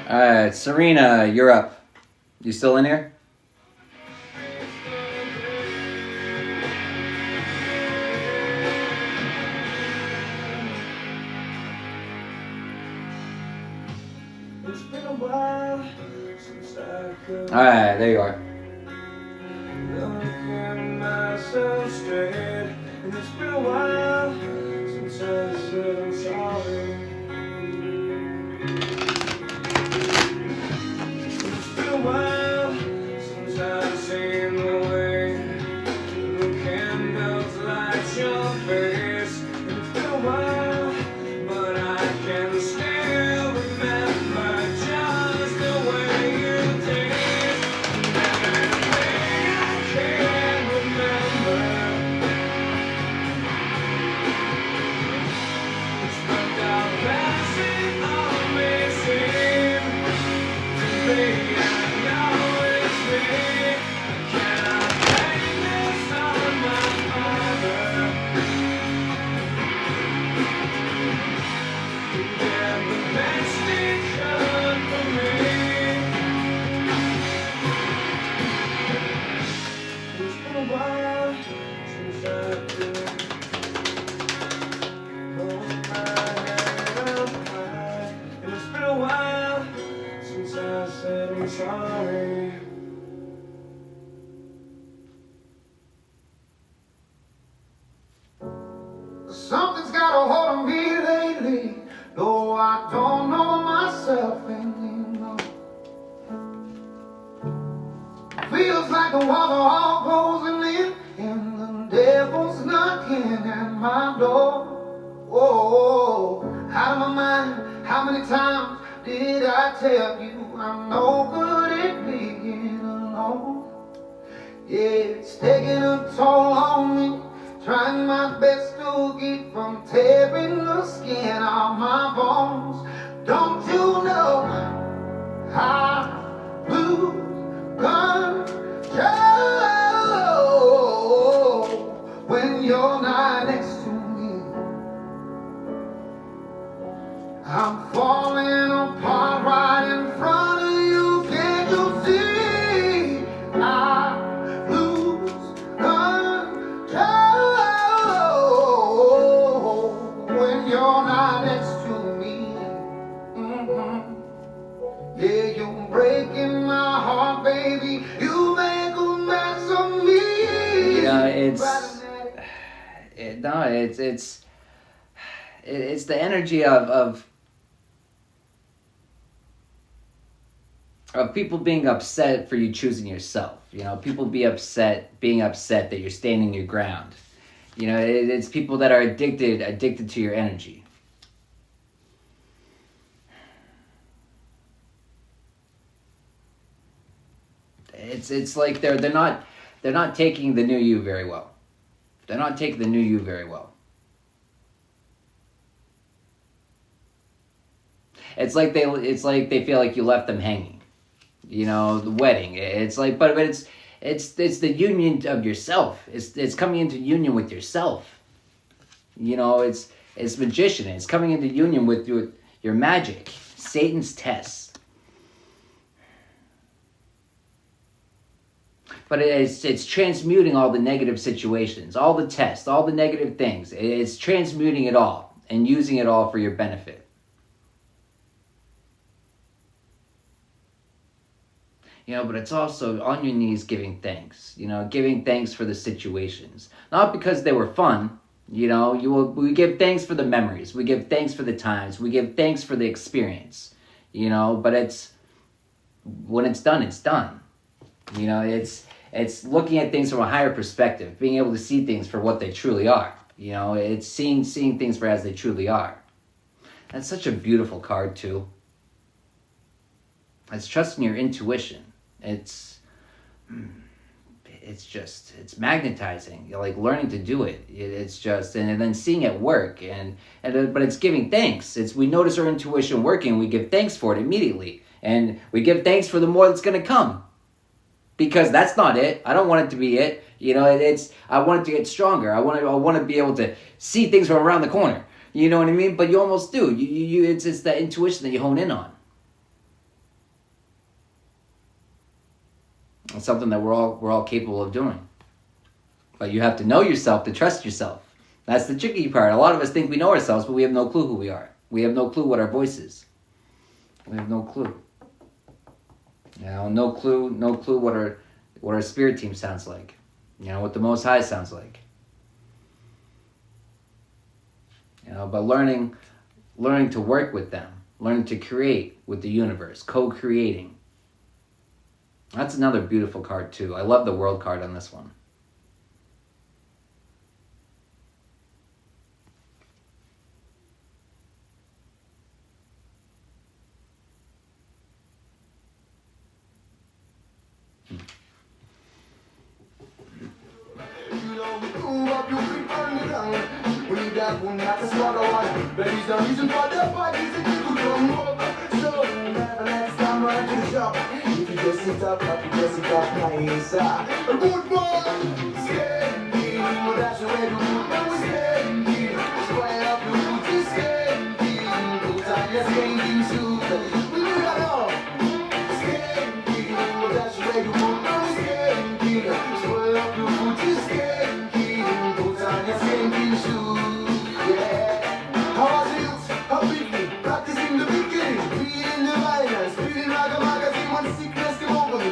Speaker 4: All right, Serena, you're up. You still in here? All right, there you are. It's been a while since I said I'm sorry. It's been a while since I've seen the way the candles light your face. It's been a while, but I can still remember just the way you taste. And everything I can remember. Sorry.
Speaker 1: Something's got a hold of me lately, though I don't know myself anymore. Feels like the walls are all closing in, and the devil's knocking at my door. Oh, out of my mind, how many times did I tell you I'm no good at being alone? Yeah, it's taking a toll on me, trying my best to keep from tearing the skin off my bones. Don't you know I lose control when you're not next to me? I'm falling apart right in front of you. Can't you see? I lose control when you're not next to me. Yeah, you're breaking my heart, baby. You make a mess of me.
Speaker 4: You know, it's the energy of of people being upset for you choosing yourself. You know, people being upset that you're standing your ground. You know, it's people that are addicted to your energy. It's like they're not taking the new you very well. They're not taking the new you very well. It's like they feel like you left them hanging. You know, the wedding. It's like, but it's the union of yourself. It's coming into union with yourself. You know, it's magician. It's coming into union with your magic. Satan's test. But it's transmuting all the negative situations, all the tests, all the negative things. It's transmuting it all and using it all for your benefit. You know, but it's also on your knees giving thanks. You know, giving thanks for the situations. Not because they were fun. You know, we give thanks for the memories. We give thanks for the times. We give thanks for the experience. You know, but when it's done, it's done. You know, it's looking at things from a higher perspective, being able to see things for what they truly are. You know, it's seeing things for as they truly are. That's such a beautiful card too. It's trusting your intuition. It's magnetizing. You're like learning to do it. It's just, and then seeing it work, but it's giving thanks. We notice our intuition working, we give thanks for it immediately, and we give thanks for the more that's going to come. Because that's not it. I don't want it to be it. You know, I want it to get stronger. I want to be able to see things from around the corner. You know what I mean? But you almost do. It's that intuition that you hone in on. It's something that we're all capable of doing. But you have to know yourself to trust yourself. That's the tricky part. A lot of us think we know ourselves, but we have no clue who we are. We have no clue what our voice is. We have no clue. You know, no clue what our spirit team sounds like. You know, what the Most High sounds like. You know, but learning to work with them, learning to create with the universe, co-creating. That's another beautiful card too. I love the World card on this one.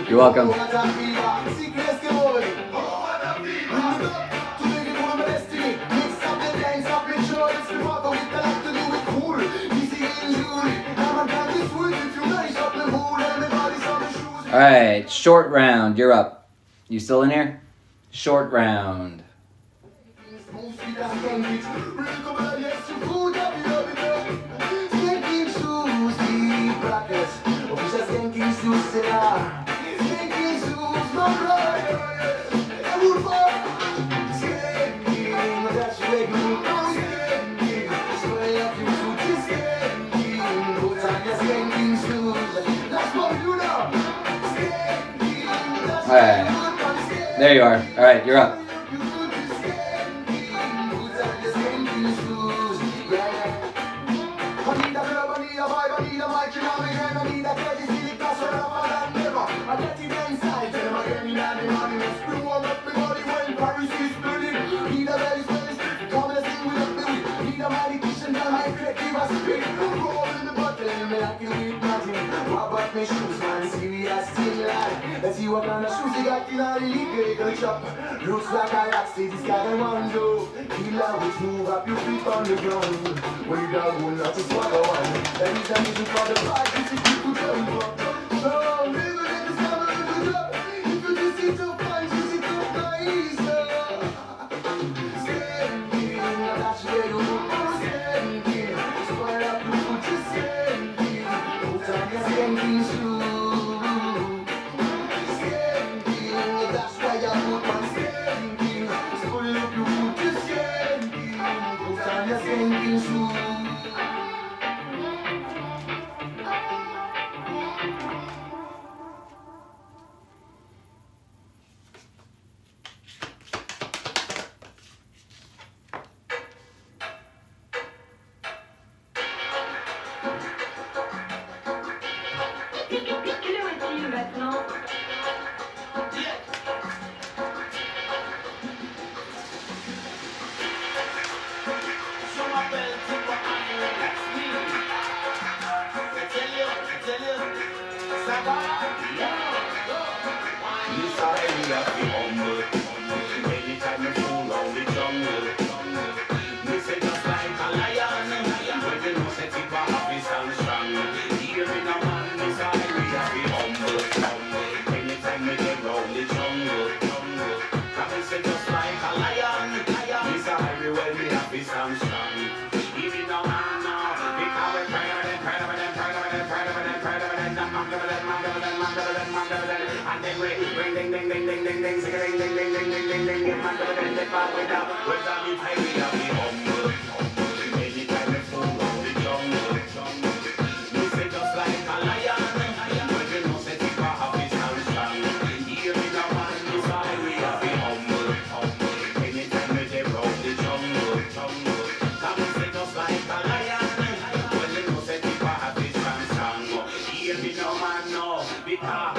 Speaker 4: You're welcome. All right, short round. You're up. You still in here? Short round. All right, there you are. All right, you're up.
Speaker 1: Let's see what kind of shoes you got in the illegal shop. Looks like a rock, see this guy them on do. Killer which move up your feet on the ground. When you down, will not to swallow one. That is the reason for the fight, this is you to jump up. So this one.
Speaker 2: Quelle heure est-il maintenant?
Speaker 1: Je m'appelle Tipa Henry, that's me. I tell you, ça va?
Speaker 5: This area be humble. Anytime you fool on the jungle. Me say just like a lion. When you know say tip a happy stand strong. Here in a man, this area be humble. Anytime you get round the jungle. Come and say just like a lion. This area where we happy stand strong. Here in a man now. Because we're proud of them, proud of them, proud of them, proud of them, proud of them. And then we ring ding ding ding ding ding ding sing ding ding ding ding ding ding ding ding man go then they pop it up with a big high we have the humble anytime we fool on the jungle we say just like a lion when you know say tip a happy stand strong here in a man this high we have the humble anytime we get round the jungle come and say just like a lion when you know say tip a happy stand strong here in a man no because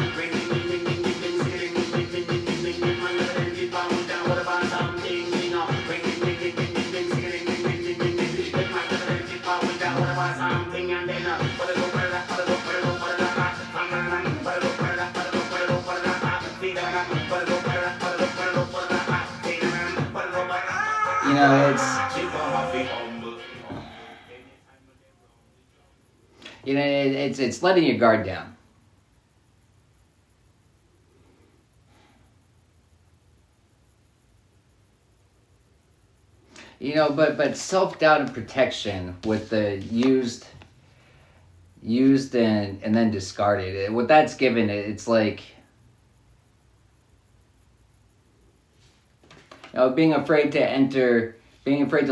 Speaker 4: You know, it's letting your guard down. You know, but self-doubt and protection with the used and then discarded. What that's given, it's like, you know, being afraid to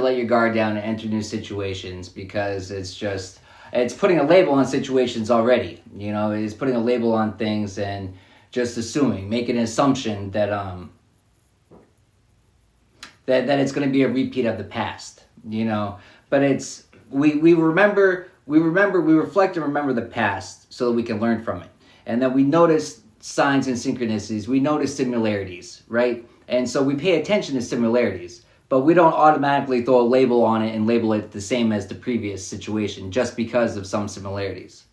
Speaker 4: let your guard down and enter new situations because it's putting a label on situations already. You know, it's putting a label on things and just assuming, making an assumption that that it's going to be a repeat of the past, you know. But it's we reflect and remember the past so that we can learn from it, and then we notice signs and synchronicities. We notice similarities, right? And so we pay attention to similarities, but we don't automatically throw a label on it and label it the same as the previous situation just because of some similarities.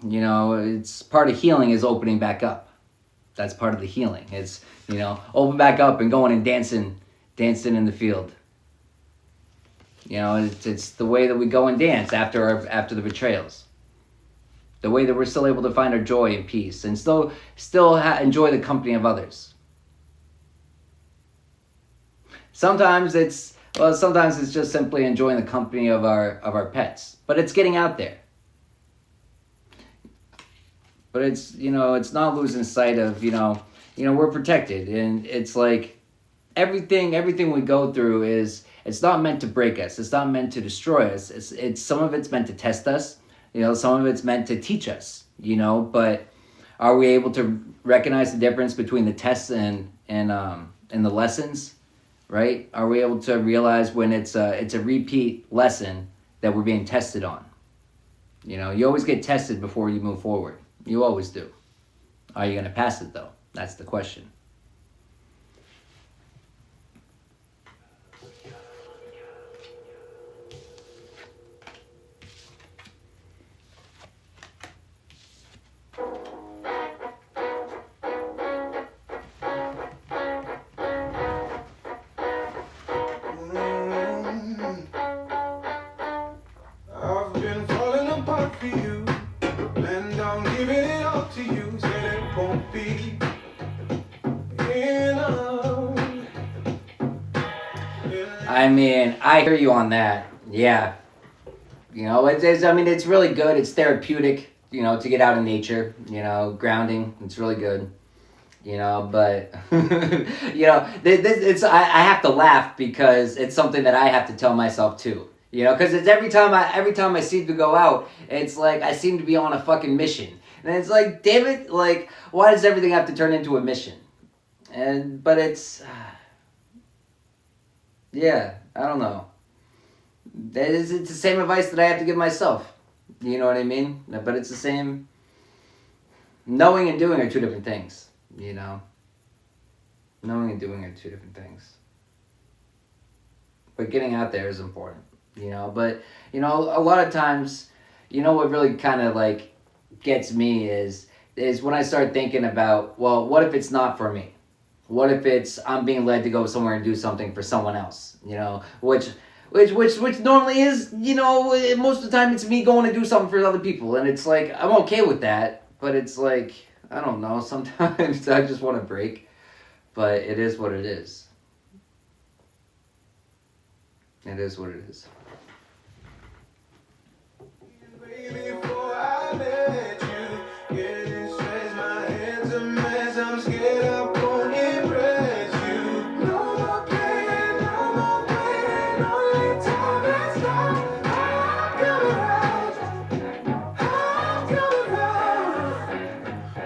Speaker 4: You know, it's part of healing is opening back up. That's part of the healing. It's, you know, open back up and going and dancing in the field. You know, it's the way that we go and dance after the betrayals. The way that we're still able to find our joy and peace and still enjoy the company of others. Sometimes it's just simply enjoying the company of our pets, but it's getting out there. But it's, you know, it's not losing sight of, you know, we're protected, and it's like everything we go through it's not meant to break us. It's not meant to destroy us. It's some of it's meant to test us, you know, some of it's meant to teach us, you know, but are we able to recognize the difference between the tests and the lessons, right? Are we able to realize when it's a repeat lesson that we're being tested on? You know, you always get tested before you move forward. You always do. Are you going to pass it, though? That's the question.
Speaker 5: I've been falling apart for you. And I'm giving it all to you. Said it won't be enough.
Speaker 4: I mean, I hear you on that. Yeah. You know, it's really good. It's therapeutic, you know, to get out in nature, you know, grounding. It's really good. you know. But you know, I have to laugh because it's something that I have to tell myself too. You know, because it's every time I seem to go out, it's like I seem to be on a fucking mission, and it's like, damn it, like why does everything have to turn into a mission? But it's yeah, I don't know. It's the same advice that I have to give myself. You know what I mean? But it's the same. Knowing and doing are two different things. You know? Knowing and doing are two different things. But getting out there is important. You know? But, you know, a lot of times, you know what really kind of like gets me is when I start thinking about, well, what if it's not for me? What if it's I'm being led to go somewhere and do something for someone else? You know? Which normally is, you know, most of the time it's me going to do something for other people. And it's like, I'm okay with that. But it's like, I don't know, sometimes I just want to break. But it is what it is. It is what it is.
Speaker 5: Before I met you, getting stressed, my head's a mess. I'm scared I won't impress you. No more playing, only time is now. I'm coming around.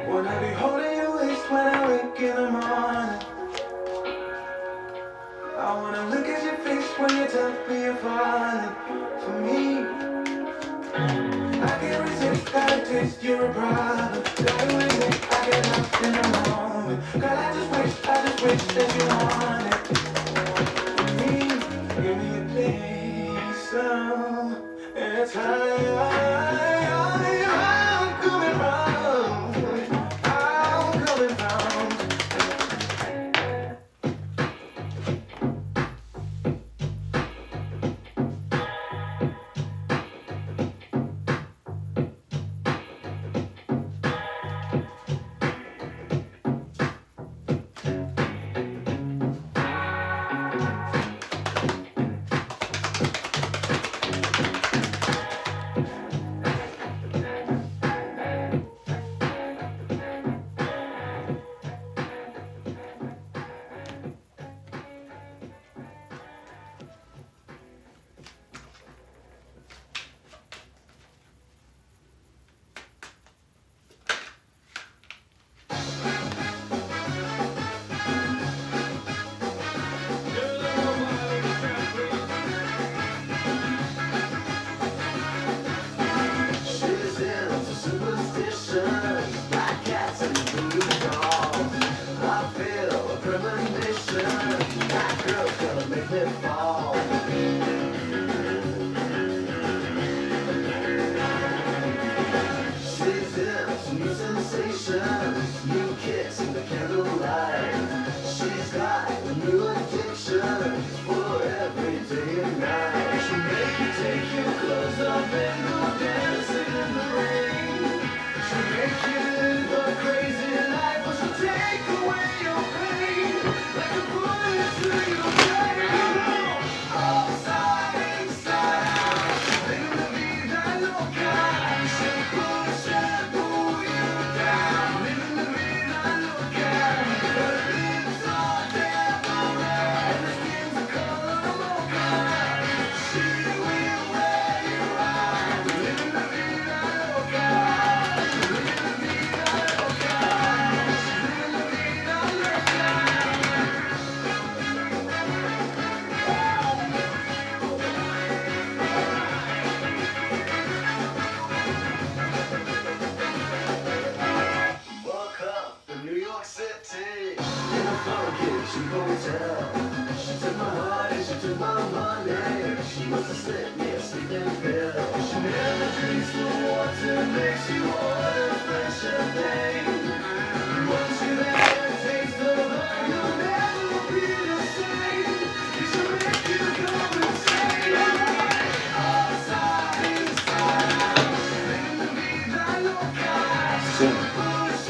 Speaker 5: Wanna be holding your waist when I wake in the morning. I wanna look at your face when you tell me you're falling for me. I can't resist, gotta taste, you're a problem. Gotta resist, I get lost in the moment. Girl, I just wish that you wanted me. Give me a piece, so it's high. I'm coming round. I'm coming round.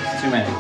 Speaker 4: It's too many.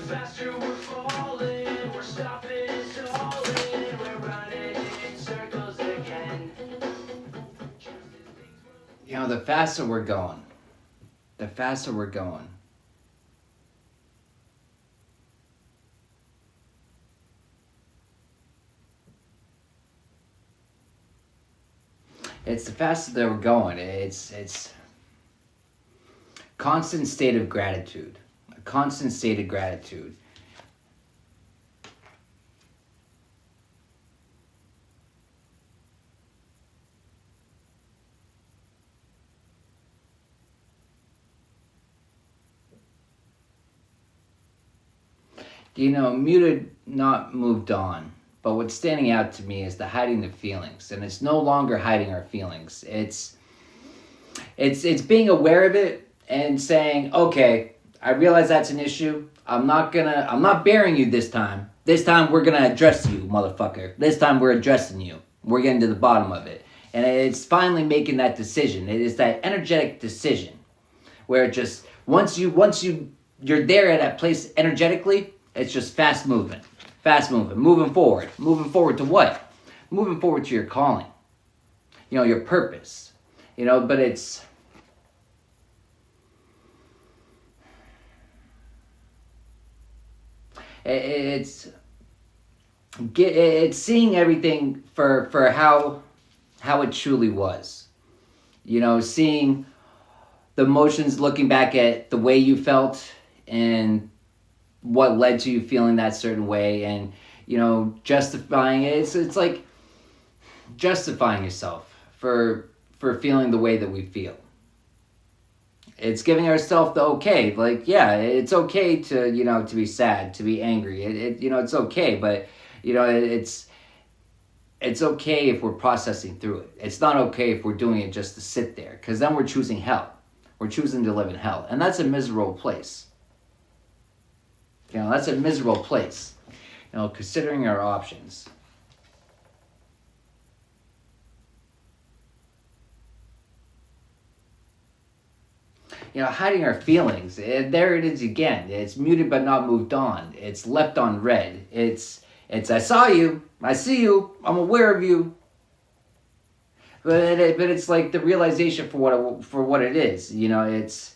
Speaker 5: faster we're falling, we're stopping and stalling, we're running in circles again.
Speaker 4: You know, the faster we're going, the faster we're going, it's the faster that we're going. It's constant state of gratitude. A constant state of gratitude. You know, muted, not moved on. But what's standing out to me is the hiding the feelings, and it's no longer hiding our feelings. It's being aware of it and saying, okay, I realize that's an issue. I'm not bearing you this time. This time we're gonna address you, motherfucker. This time we're addressing you. We're getting to the bottom of it. And it's finally making that decision. It is that energetic decision where it just once you're there at that place energetically, it's just fast movement. Fast moving, moving forward. Moving forward to what? Moving forward to your calling. You know, your purpose. You know, but it's seeing everything for how it truly was. You know, seeing the emotions, looking back at the way you felt and what led to you feeling that certain way, and you know, justifying it. It's like justifying yourself for feeling the way that we feel. It's giving ourselves the okay, like, yeah, it's okay to, you know, to be sad, to be angry. You know, it's okay, but you know, it's okay if we're processing through it. It's not okay if we're doing it just to sit there, because then we're choosing hell. We're choosing to live in hell, and that's a miserable place. You know, that's a miserable place. You know, considering our options. You know, hiding our feelings. There it is again. It's muted but not moved on. It's left on red. It's I saw you. I see you. I'm aware of you. But it's like the realization for what it is. You know, it's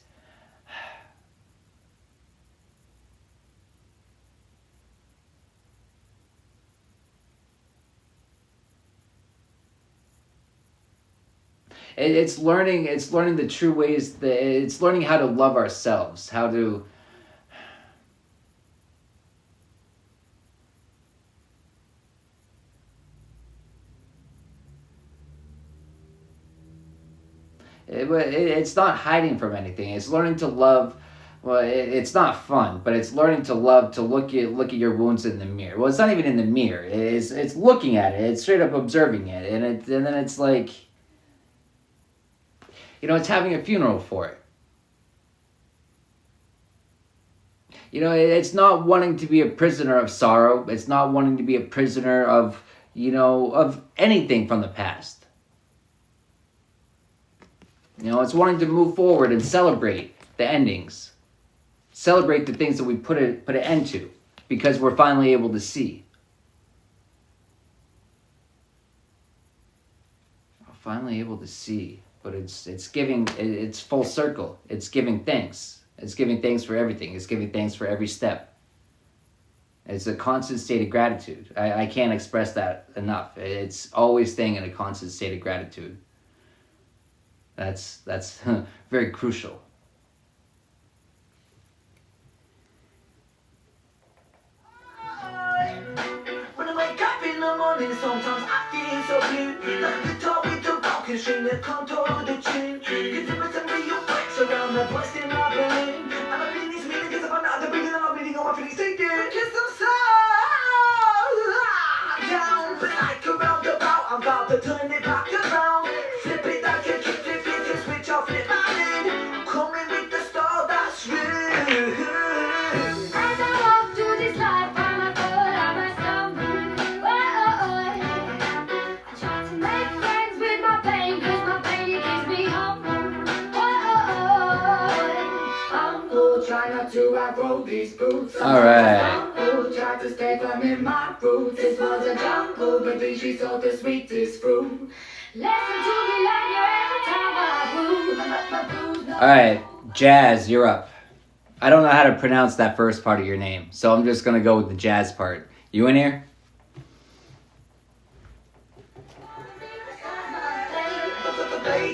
Speaker 4: It's learning the true ways. It's learning how to love ourselves, how to it's not hiding from anything. It's learning to love. Well, it's not fun, but it's learning to love, to look at your wounds in the mirror. Well, it's not even in the mirror. It's looking at it. It's straight up observing it, and then it's like, you know, it's having a funeral for it. You know, it's not wanting to be a prisoner of sorrow. It's not wanting to be a prisoner of, you know, of anything from the past. You know, it's wanting to move forward and celebrate the endings. Celebrate the things that we put an end to, because we're finally able to see. We're finally able to see. But it's full circle. It's giving thanks. It's giving thanks for everything. It's giving thanks for every step. It's a constant state of gratitude. I can't express that enough. It's always staying in a constant state of gratitude. That's very crucial.
Speaker 5: When I wake up in the morning, sometimes I feel so blue. Like the top with the broken string that can't hold the tune. Give the rhythm be your breaks around the voice in my brain. And I really need to get up on the breathing, and I'm reading on my feelings taken. Kiss them so down, but like a roundabout, I'm about to turn it back around. Flip it like a kick, flip it, and switch off, flip my lid. I'm coming with the star that's real.
Speaker 2: As I walk through this life, I thought I might stumble. I try to make friends with my pain, 'cause my pain it keeps me humble.
Speaker 1: enough to outgrow these boots.
Speaker 4: All right.
Speaker 1: Tried to stay firm in my roots. This was a jungle, but then she sold the sweetest fruit. Listen to me like you're at the top of my
Speaker 4: All right, Jazz, you're up. I don't know how to pronounce that first part of your name, so I'm just gonna go with the jazz part. You in here?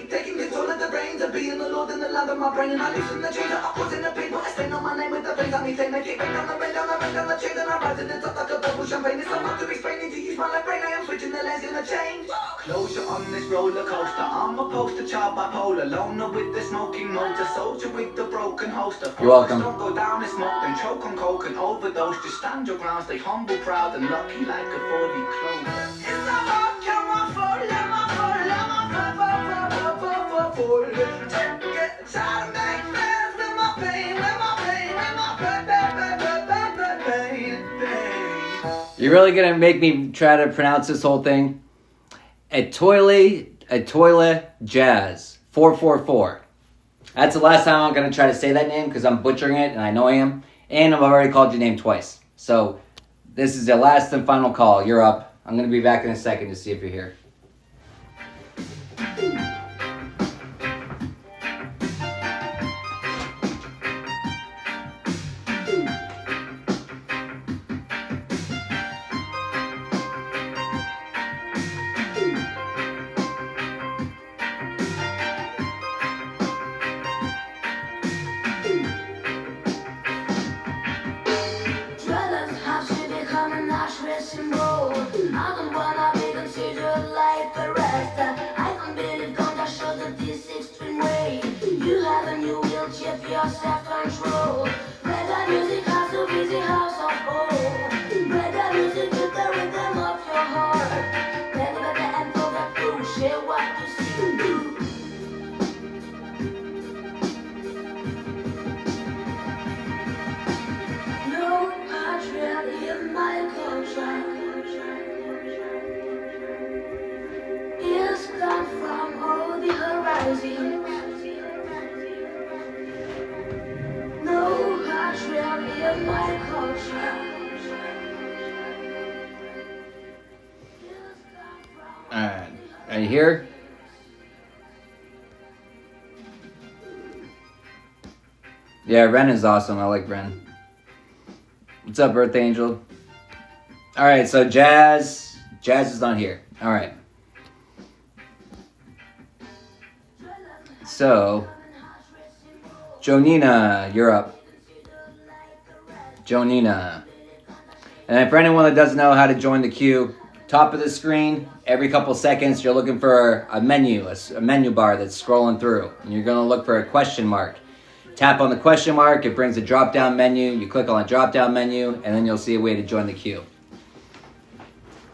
Speaker 1: Taking control of the reins of being the Lord and the Lamb of my brain, and I loosen the chains. I was in the pain, but I stand on my name with the veins. I mean, they make it rain down the rain, down the rain, down the chain, and I rise to the top like a bubble champagne. It's so much to explain, need to use my left brain. I am switching the lens in the change. Closure on this roller coaster. I'm a poster child bipolar, loner with the smoking motor, soldier with the broken holster.
Speaker 4: You're welcome.
Speaker 1: Don't go down in smoke, then choke on coke and overdose. Just stand your ground, stay humble, proud, and lucky like a 40 clover. It's a rock, come on, fall, let my fall, let my fall. Get tired of making friends with my pain, with my pain, with my pain.
Speaker 4: You're really gonna make me try to pronounce this whole thing? A toilet jazz 444. That's the last time I'm gonna try to say that name because I'm butchering it and I know I am. And I've already called your name twice. So this is the last and final call. You're up. I'm gonna be back in a second to see if you're here.
Speaker 2: Jealous how she become an actress in role. I don't wanna be considered like the rest. I don't believe gonna show that this extreme way. You have a new wheelchair for your self-control. Reggae music has a busy house of old. Reggae music with the rhythm of your heart. Reggae and forget to share what you see and do. No patriot in my culture is gone from all the horizons. No patriot in my culture.
Speaker 4: Alright. Are you here? Yeah, Ren is awesome. I like Ren. What's up, Earth Angel? Alright, so Jazz is not here. Alright. So, Jonina, you're up. Jonina. And for anyone that doesn't know how to join the queue, top of the screen, every couple seconds, you're looking for a menu, a menu bar that's scrolling through. And you're going to look for a question mark. Tap on the question mark, it brings a drop-down menu. You click on the drop-down menu, and then you'll see a way to join the queue.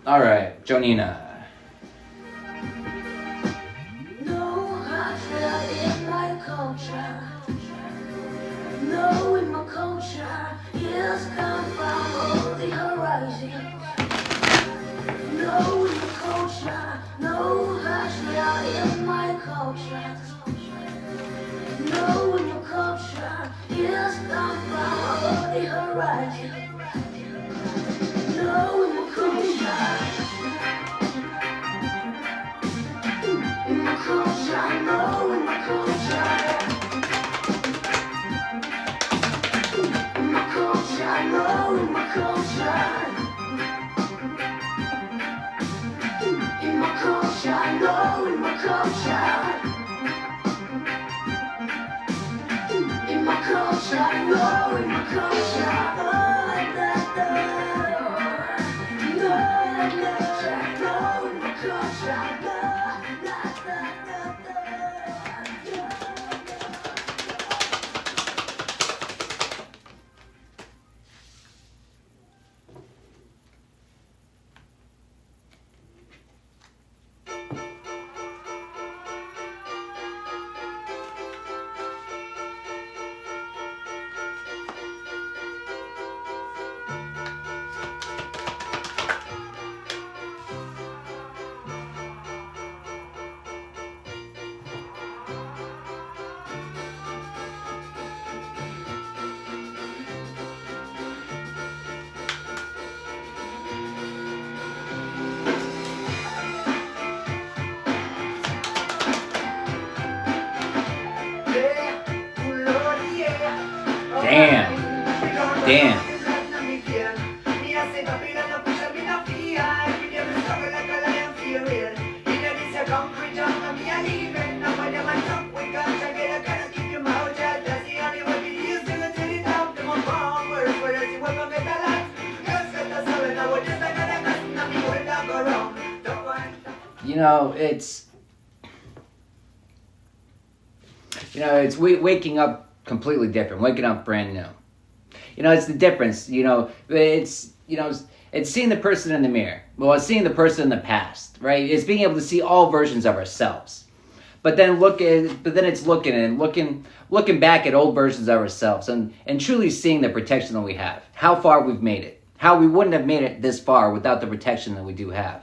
Speaker 4: All right, Jonina.
Speaker 2: No patriot in my culture. No in my culture is come from all the horizons. No in my culture, no patriot in my culture. No in your culture is come from all the horizons. No in my culture. In my culture, no in my culture. In my culture, no in my culture. In my culture, no in my culture. In my culture, no in my culture. Oh, da, da. No, no in my culture. No, da, da, da, da.
Speaker 4: Damn. You know, it's waking up completely different, waking up brand new. You know, it's the difference. You know, it's seeing the person in the mirror. Well, it's seeing the person in the past, right? It's being able to see all versions of ourselves. But then it's looking back at old versions of ourselves and truly seeing the protection that we have, how far we've made it, how we wouldn't have made it this far without the protection that we do have.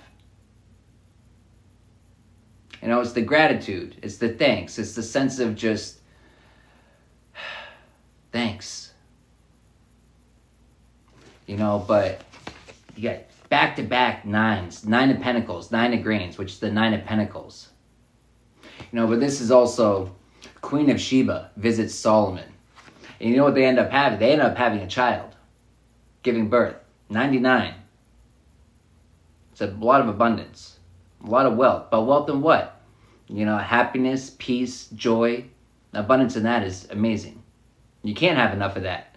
Speaker 4: You know, it's the gratitude, it's the thanks, it's the sense of just thanks. You know, but you got back-to-back nines, 9 of Pentacles, 9 of Grains, which is the 9 of Pentacles. You know, but this is also Queen of Sheba visits Solomon. And you know what they end up having? They end up having a child, giving birth, 99. It's a lot of abundance, a lot of wealth. But wealth in what? You know, happiness, peace, joy. Abundance in that is amazing. You can't have enough of that.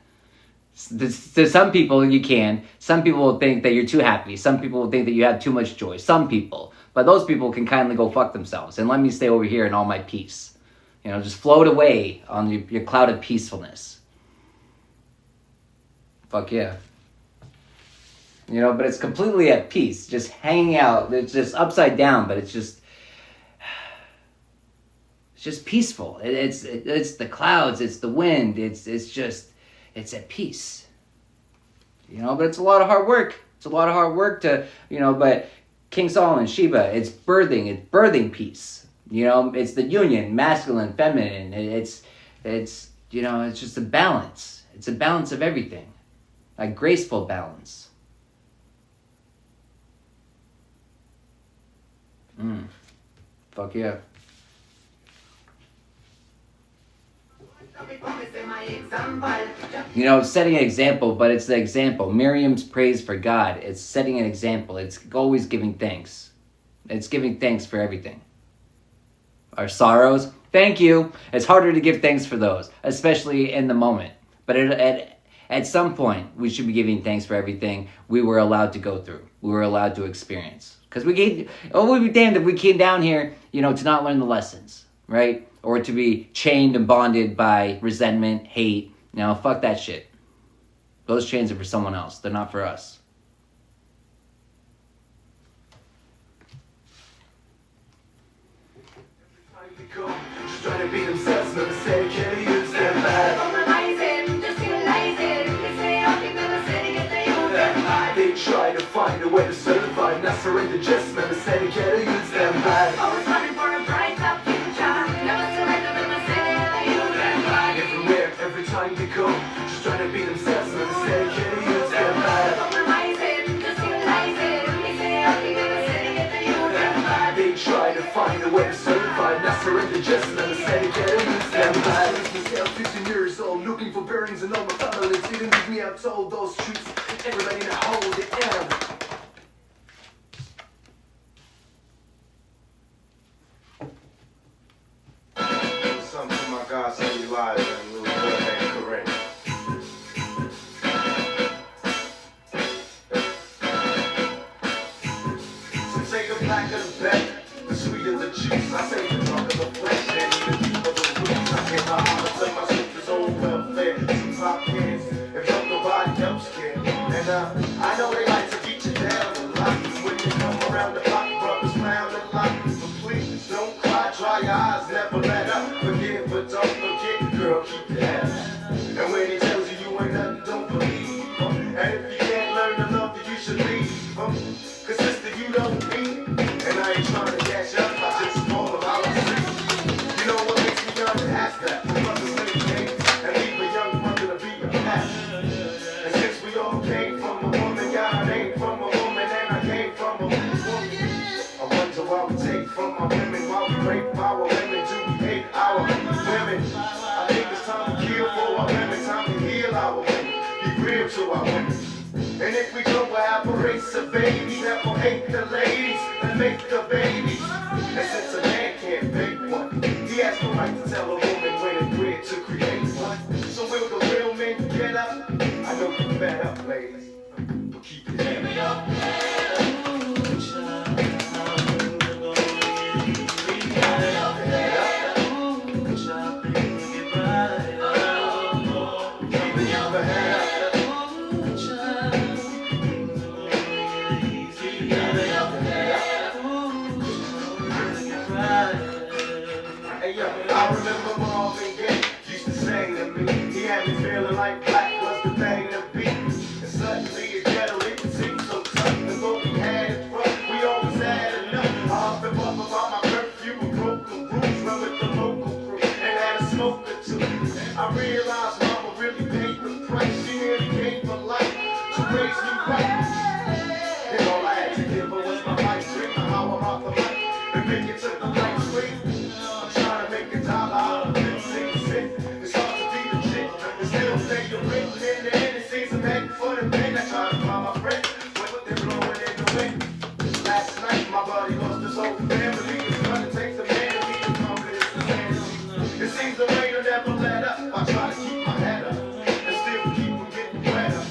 Speaker 4: To some people, you can. Some people will think that you're too happy. Some people will think that you have too much joy. Some people. But those people can kindly go fuck themselves and let me stay over here in all my peace. You know, just float away on your cloud of peacefulness. Fuck yeah. You know, but it's completely at peace. Just hanging out. It's just upside down, but it's just peaceful. It's the clouds. It's the wind. It's at peace. You know, but it's a lot of hard work. It's a lot of hard work to, you know, but King Solomon, Sheba, it's birthing peace. You know, it's the union, masculine, feminine. It's you know, it's just a balance. It's a balance of everything. A graceful balance. Fuck yeah. You know, setting an example, but it's the example. Miriam's praise for God. It's setting an example. It's always giving thanks. It's giving thanks for everything. Our sorrows, thank you. It's harder to give thanks for those, especially in the moment. But at some point, we should be giving thanks for everything we were allowed to go through. We were allowed to experience. Because we'd be damned if we came down here, you know, to not learn the lessons, right? Or to be chained and bonded by resentment, hate. You know, fuck that shit. Those chains are for someone else. They're not for us.
Speaker 5: Just trying to be themselves, never say, can you use them back? They try to find a way to survive, not surrender, just never say, can you use them back? Always running for a bright top future, never surrender, never say, can you use them back? Everywhere, every time they go, just trying to be themselves, never say, can you use them back? They try to find a way to survive, not surrender, just never say, can you use them back? Myself 15 years old, looking for bearings and all my family didn't leave me out to all those streets. Everybody in the hole, the end. Something for my God, say you live and little girl named Corinne. So take a pack of the back, the sweet of the juice. I say the talk of the flesh and the deep of the roots. I get my heart to my sister's old welfare. Some pop kids, if don't nobody else can. And I know they like to beat you down a lot. When you come around the block, brothers round a lot. But please don't cry, dry your eyes, never let up. Forgive but don't forget, girl, keep your head up. And when he tells you you ain't nothing, don't believe. And if you can't learn to love, then you should leave. Cause sister, you don't need. And I ain't trying to catch up, I just call them how I see. You know what makes me young to ask that? Brothers make things and leave a young mother to be a past. Came from a woman, God ain't from a woman, and I came from a woman. I wonder why we take from our women, why we rape our women, do we hate our women? I think it's time to kill for our women, time to heal
Speaker 1: real to our women. And if we go, we'll have a race of babies that will hate the ladies and make the babies. And since a man can't make one, he has no right to tell a woman when and where to create one. So will the real men get up? I know you're fed up, ladies, but keep your head up. I remember Marvin Gaye used to sing to me. He had me feeling like black was the thing to be. And suddenly it it seemed so tough. And though we had it rough, we always had enough. I hopped up about my curfew and broke the rules, run with the local crew, and had a smoke or two. I realized mama really paid the price. She nearly gave her life to raise me right. And all I had to give her was my life drink, how I'm off the mic, and make it to the right street. It's hard to be the chick and still stay your rent. In the end, it seems I'm heading for the bend. I try to find my friend, but they're blowing in the wind. Last night, my buddy lost his whole family. It's gonna take the man to be the confidence and sanity. It seems the rain will never let up. I try to keep my head up and still keep from getting wetter.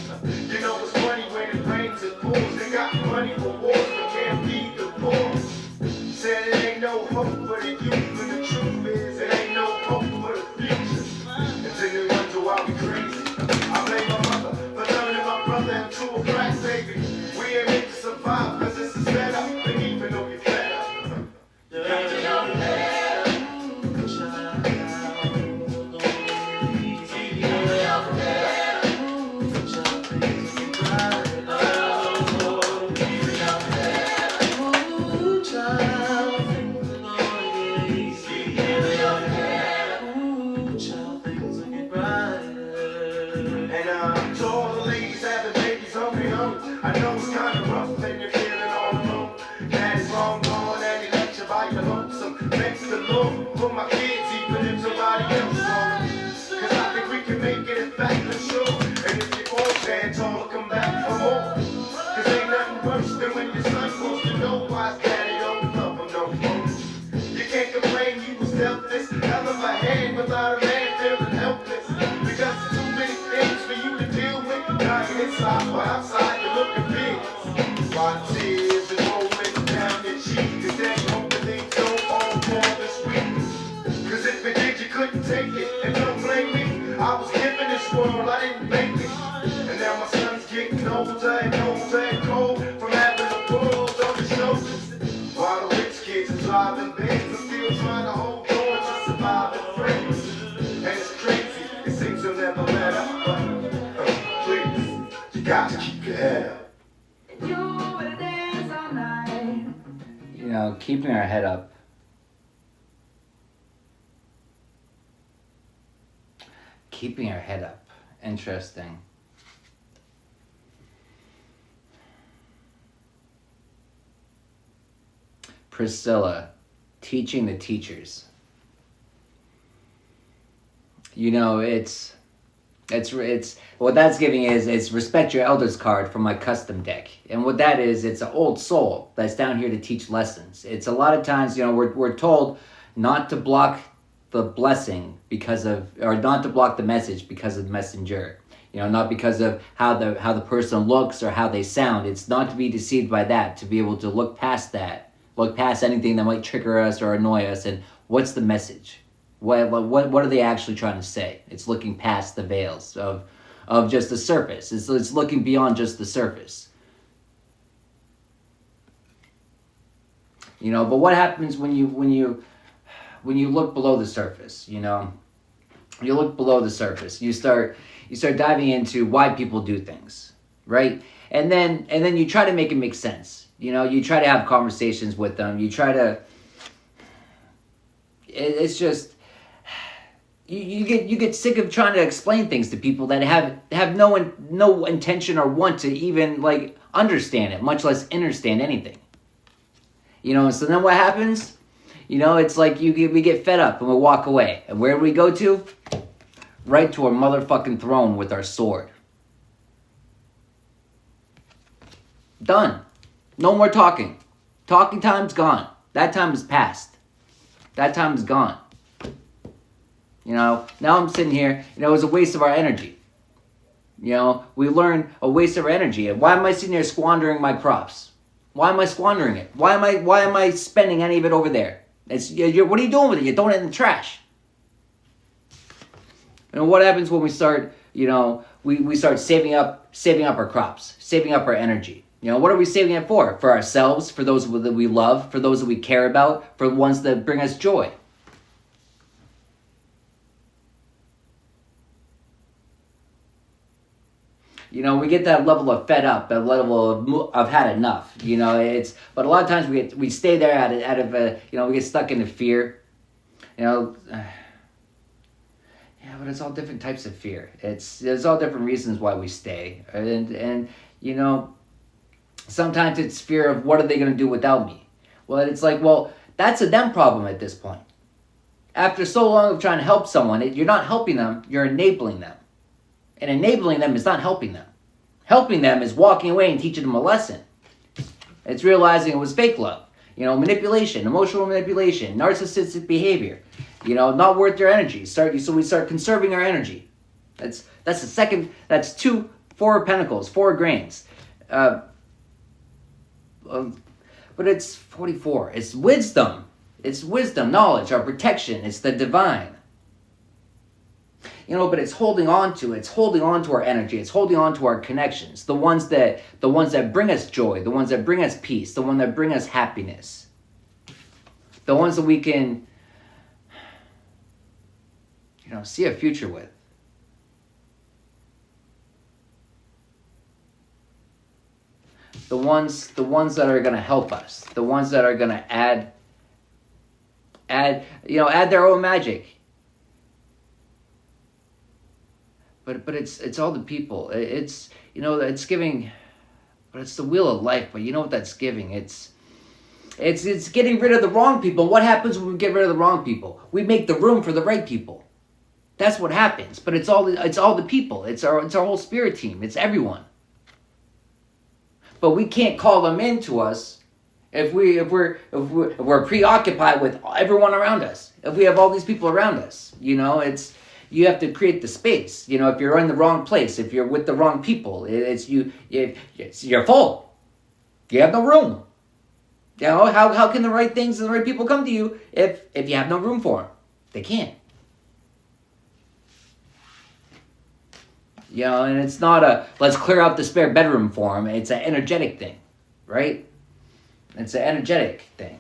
Speaker 1: You know it's funny when it rains and pours. They got money for wars, but can't feed the poor. Said it ain't no hope for the youth, and the truth is it ain't no hope for the future. And then they wonder why we crazy. I blame my mother for turning my brother into a black baby. We ain't meant to survive cause this is fed up, and even though you're fed up, you got to know the head up. I know it's kind of rough and you're feeling all alone. Daddy's long gone and he left you by your lonesome. Thanks the Lord for my kids, even if somebody else won't. Cause I think we can make it in fact for sure. And if you're all stand tall, come back for more. Cause ain't nothing worse than when your son wants to know why his daddy don't love him no more. You can't complain you was dealt this hell of a hand without a man feeling helpless. Because there's too many things for you to deal with. Now you're inside or outside, you're looking big. While tears are rolling down your cheek, cause they hoping they don't all fall this week. Cause if it did, you couldn't take it. And don't blame me, I was given this world, I didn't make it. And now my son's getting older and older and cold from having the world on his shoulders. While the rich kids are driving Benz, I'm still trying to hold on to surviving friends. And it's crazy, it seems you'll never let up, but please, you got to keep your head up.
Speaker 4: You know, keeping our head up. Keeping our head up. Interesting. Priscilla, teaching the teachers. You know, it's what that's giving is respect your elders card from my custom deck. And what that is, it's an old soul that's down here to teach lessons. It's a lot of times, you know, we're told not to block the blessing because of, or not to block the message because of the messenger. You know, not because of how the person looks or how they sound. It's not to be deceived by that, to be able to look past that, look past anything that might trigger us or annoy us, and what's the message? What are they actually trying to say? It's looking past the veils of just the surface. It's looking beyond just the surface. You know, but what happens when you look below the surface? You know, you look below the surface. You start diving into why people do things, right? And then you try to make it make sense. You know, you try to have conversations with them. You try to. It's just. You get sick of trying to explain things to people that have no intention or want to even like understand it, much less understand anything. You know, so then what happens? You know, it's like we get fed up and we walk away. And where do we go to? Right to our motherfucking throne with our sword. Done. No more talking. Talking time's gone. That time is past. That time is gone. You know, now I'm sitting here, you know, it was a waste of our energy. You know, we learned a waste of our energy. And why am I sitting here squandering my crops? Why am I squandering it? Why am I spending any of it over there? What are you doing with it? You're throwing it in the trash. And what happens when we start, you know, we start saving up our crops, saving up our energy? You know, what are we saving it for? For ourselves, for those that we love, for those that we care about, for the ones that bring us joy. You know, we get that level of fed up, that level of I've had enough. You know, but a lot of times we stay there out of you know, we get stuck into fear. You know, yeah, but it's all different types of fear. There's all different reasons why we stay, and you know, sometimes it's fear of what are they going to do without me. Well, it's like, well, that's a them problem at this point. After so long of trying to help someone, you're not helping them, you're enabling them. And enabling them is not helping them. Helping them is walking away and teaching them a lesson. It's realizing it was fake love. You know, manipulation, emotional manipulation, narcissistic behavior. You know, not worth your energy. So we start conserving our energy. That's the second, that's 4 of Pentacles, 4 grains. But it's 44. It's wisdom. It's wisdom, knowledge, our protection. It's the divine. You know, but it's holding on to our energy. It's holding on to our connections. The ones that bring us joy, the ones that bring us peace, the ones that bring us happiness. The ones that we can, you know, see a future with. The ones that are going to help us. The ones that are going to add their own magic. But it's all the people. It's, you know, it's giving, but it's the wheel of life. But you know what that's giving? It's getting rid of the wrong people. What happens when we get rid of the wrong people? We make the room for the right people. That's what happens. But it's all the people. It's our whole spirit team. It's everyone. But we can't call them into us if we're preoccupied with everyone around us. If we have all these people around us, you know, you have to create the space. You know, if you're in the wrong place, if you're with the wrong people, you're full. You have no room. You know, how can the right things and the right people come to you if you have no room for them? They can't. You know, and it's not a let's clear out the spare bedroom for them. It's an energetic thing, right? It's an energetic thing.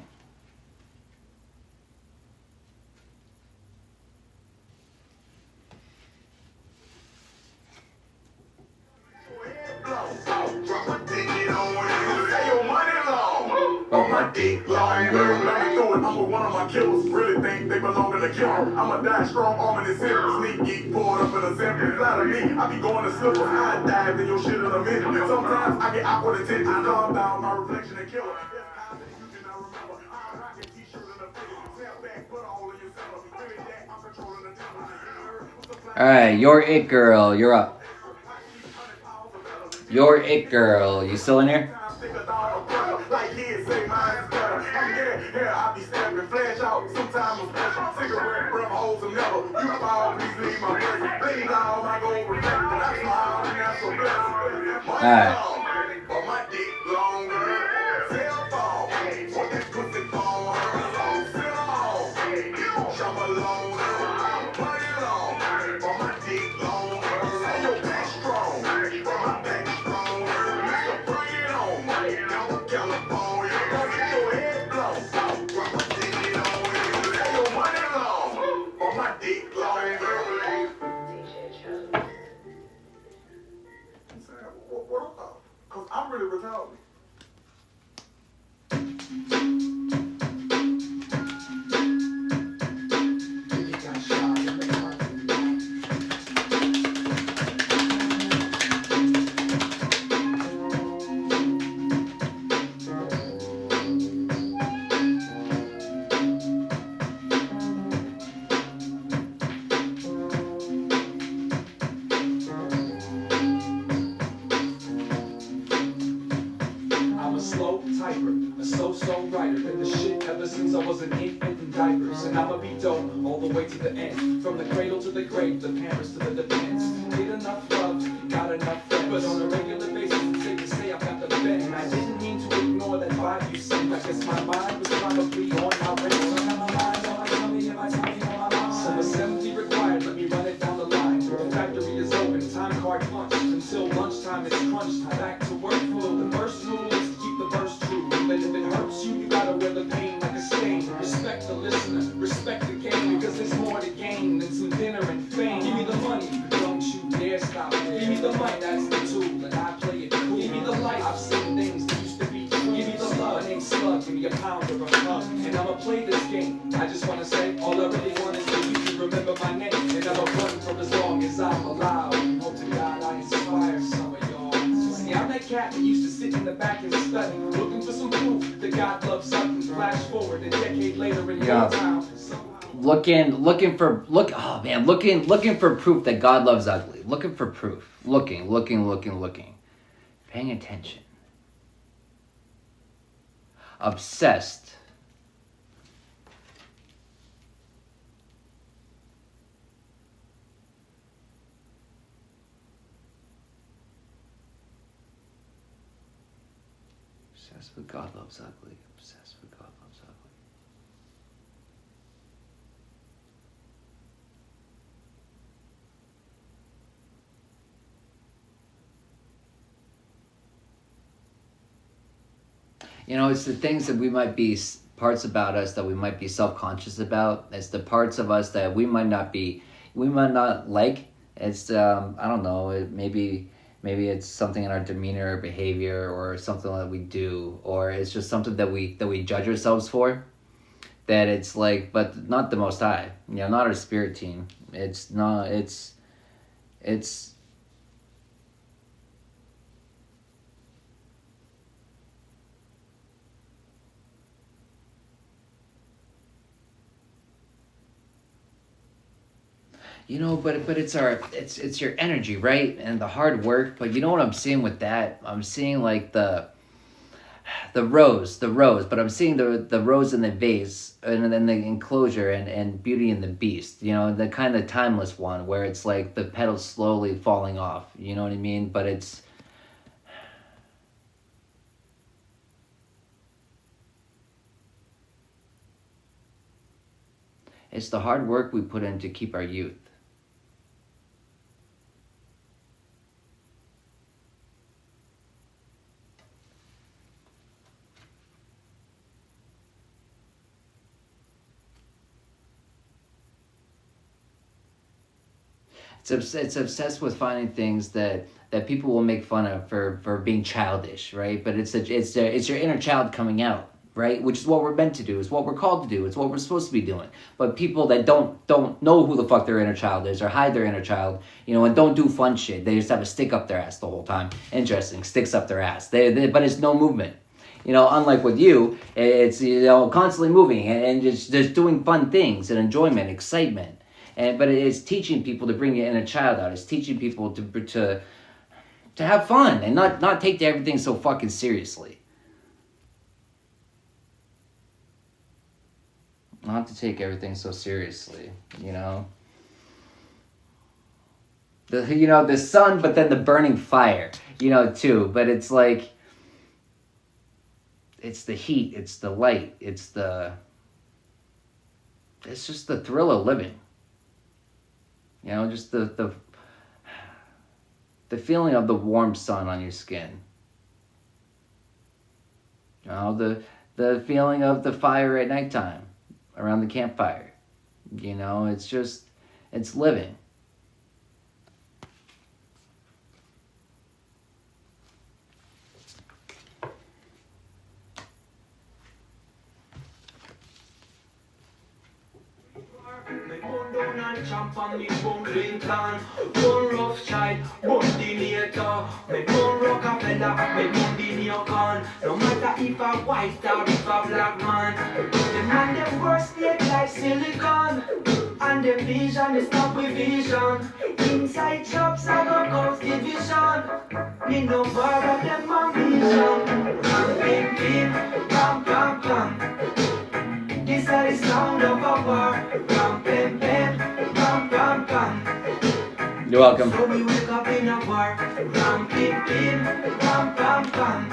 Speaker 5: Dick long girl, let me throw it. I'm with one of my killers. Really think they belong to the killer. I'ma die strong, arm in the center. Sneak geek, pulled up in a sample. Flat of me, I be going to slippers. I dive in your shit in a minute. Sometimes I get awkward attention. Calm down, my reflection and killer.
Speaker 4: Alright, you're it girl. You're up. You're it girl. You still in here?
Speaker 5: Like kids say mine's better. Yeah, I be snapping flash out. Sometimes I'm special. Cigarette breath holds them never. You fall, please leave my breath. Lay down, I go reflect. And I smile and that's so blessed.
Speaker 4: Alright.
Speaker 5: But my dick longer. Cell phone. What that pussy phone. Sit them on. Jump alone. Play it on. But my dick longer. Say your back strong. But my back stronger. Bring it on. California. Get your head blown. Drop my dick on. Say your money long. But my dick longer. What up? the end. From the cradle to the grave, the parents to the defense. Get enough love, got enough friends. But on a regular basis, it's safe to say I've got the best. And I didn't mean to ignore that vibe you sent. I guess my mind was probably on my race. So now my mind, oh, tell me on my mind. Some assembly required, let me run it down the line. The factory is open, time card punched. Until lunchtime, it's crunch time. Back to work, full. The first rule is to keep the verse true. Even if it hurts you, you gotta wear the pain like a stain. Respect the listener, respect the game. Because there's more to gain than some dinner and fame. Give me the money, don't you dare stop. Give me the mic, that's the tool, and I play it cool. Give me the light, I've seen things that used to be true. Give me the love, my name's Slug, give me a pound of a hug. And I'ma play this game, I just wanna say, all I really want is for you to remember my name. And I'ma run for as long as I'm alive. Hope to God I inspire some of y'all. See, I'm that cat that used to sit in the back and study, looking for some proof that God loves something. Flash forward a decade later in your town.
Speaker 4: Looking for proof that God loves ugly. Looking for proof. Looking. Paying attention. Obsessed. Obsessed with God loves ugly. Obsessed with God loves ugly. You know, it's the things that we might be, parts about us that we might be self-conscious about. It's the parts of us that we might not like. It's, I don't know, maybe it's something in our demeanor or behavior or something that we do, or it's just something that we judge ourselves for. That it's like, but not the Most High, you know, not our spirit team. It's not, it's, you know, but it's your energy, right? And the hard work. But you know what I'm seeing with that? I'm seeing like the rose, but I'm seeing the rose in the vase, and then the enclosure, and Beauty and the Beast, you know, the kind of timeless one where it's like the petals slowly falling off, you know what I mean? But it's the hard work we put in to keep our youth. It's obsessed with finding things that people will make fun of for being childish, right? But it's your inner child coming out, right? Which is what we're meant to do. It's what we're called to do. It's what we're supposed to be doing. But people that don't know who the fuck their inner child is, or hide their inner child, you know, and don't do fun shit. They just have a stick up their ass the whole time. Interesting, sticks up their ass. But it's no movement. You know, unlike with you, it's, you know, constantly moving and just doing fun things and enjoyment, excitement. But it is teaching people to bring your inner child out. It's teaching people to have fun and not take everything so fucking seriously. Not to take everything so seriously, you know. The sun, but then the burning fire, you know, too. But it's like, it's the heat, it's the light, it's just the thrill of living. You know, just the feeling of the warm sun on your skin. You know, the feeling of the fire at nighttime around the campfire. You know, it's living.
Speaker 5: Jump on me, boom, Clinton. One rough child, Bundinator. Make one Rockefeller, make Monday Neocon. No matter if a white or if a black man. The man them worst state like silicon. And the vision is not with vision. Inside jobs I go cause division. Me no borrow them ambition. Ram, bim, bim, ram, pam, pam. This is the sound of a war. Ram, bim, bim.
Speaker 4: You're welcome.
Speaker 2: So we wake up in a bar, ram, pim, pim, pam, pam, pam.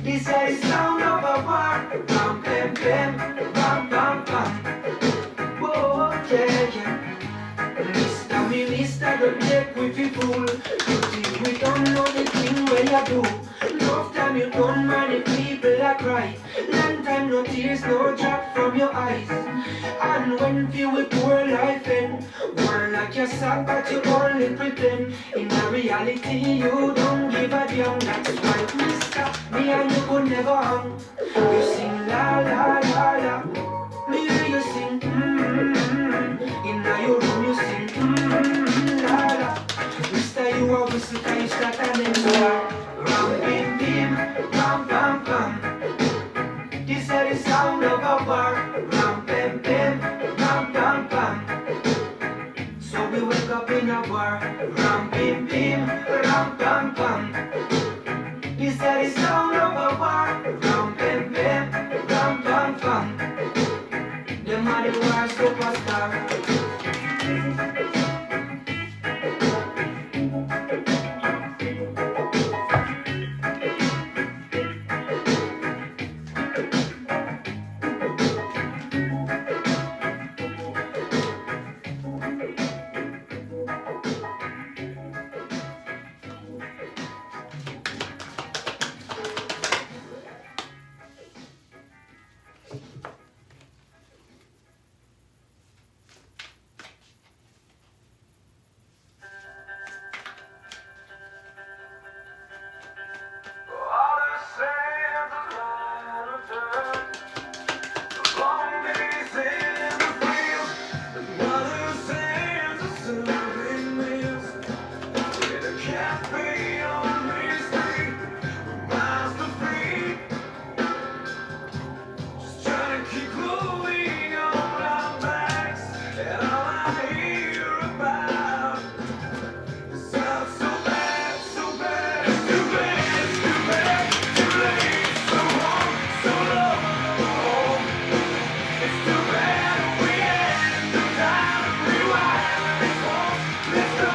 Speaker 2: This is the sound of a bar, ram, pim, pim, pam, pam, pam. Whoa, yeah, yeah. Mister, don't take we fi fool. You think we don't know the thing when you do. Enough time you don't mind if people are cry. Long time no tears, no drop from your eyes. And when feel we poor life end, one like your sad but you only pretend. In the reality you don't give a damn. That's why mister, me and you could never hang. You sing la la la la. Me hear you sing in your room you sing la la. Mister you a whistle can you start an war. Ram bim bim, ram pam pam. This is the sound of a bar. Ram bim bim, ram pam pam. So we wake up in a bar. Ram bim bim, ram pam pam. This is the sound of a bar. Ram bim bim, ram pam pam. Them are the war superstar.
Speaker 5: All the sands of line of dirt, the long days in the fields, the mother sands of serving meals. In a cafe on Main Street, we're miles to free, just trying to keep clothing on our backs, and all I hear about is how so bad, so bad, it's too bad, it's too bad, too late, so long, so low. It's too bad we had no time to rewind. Let's go.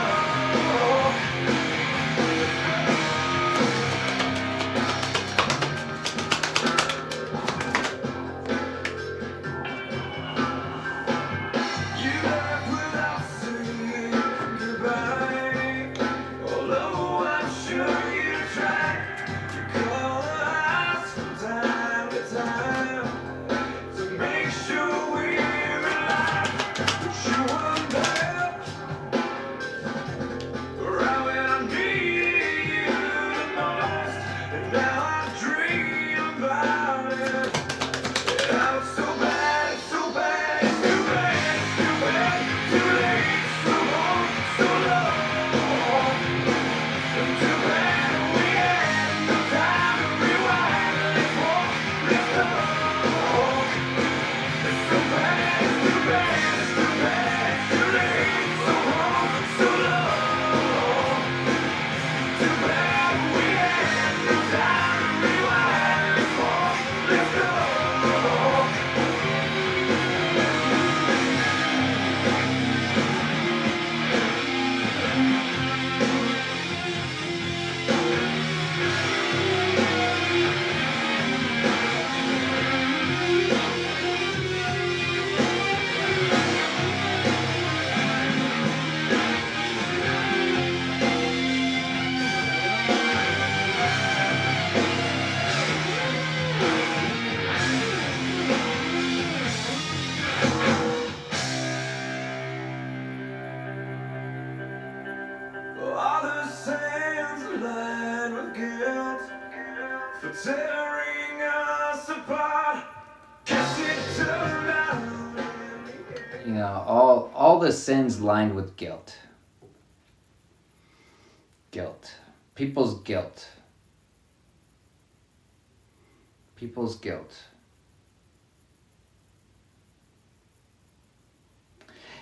Speaker 5: You left without saying goodbye. Although I'm sure you tried, you call us from time to time to make sure we're alive. But you were there right when I needed you the most, and now I dream about it. I'm so bad, it's so bad, it's too bad, it's too bad, too late, so long, so low. And too bad we had no time to rewind. Let's walk, let's go. It's so bad, it's too bad, it's too bad, too late, so long, so low. Too bad we had no time to rewind. Let's walk, let's go. All the sands lined with guilt for tearing us apart. Guess it turned out in the end.
Speaker 4: You know, all the sins lined with guilt. Guilt. People's guilt. People's guilt.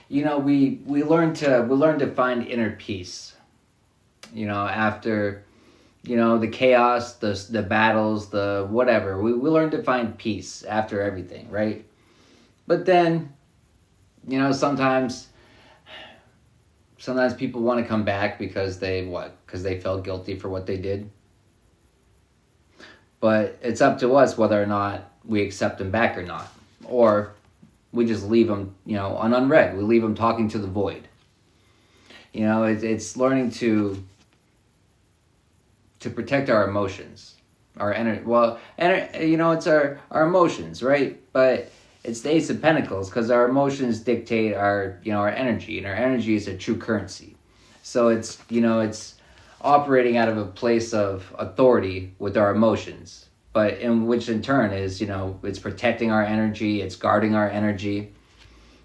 Speaker 4: You know, we learn to find inner peace. You know, after, you know, the chaos, the battles, the whatever. We learn to find peace after everything, right? But then, you know, sometimes Sometimes people want to come back because because they felt guilty for what they did. But it's up to us whether or not we accept them back or not. Or we just leave them, unread. We leave them talking to the void. It's learning to protect our emotions, our energy. Well, it's our emotions, right? But it's the Ace of Pentacles, because our emotions dictate our energy, and our energy is a true currency. So it's operating out of a place of authority with our emotions, but which in turn is, it's protecting our energy, it's guarding our energy,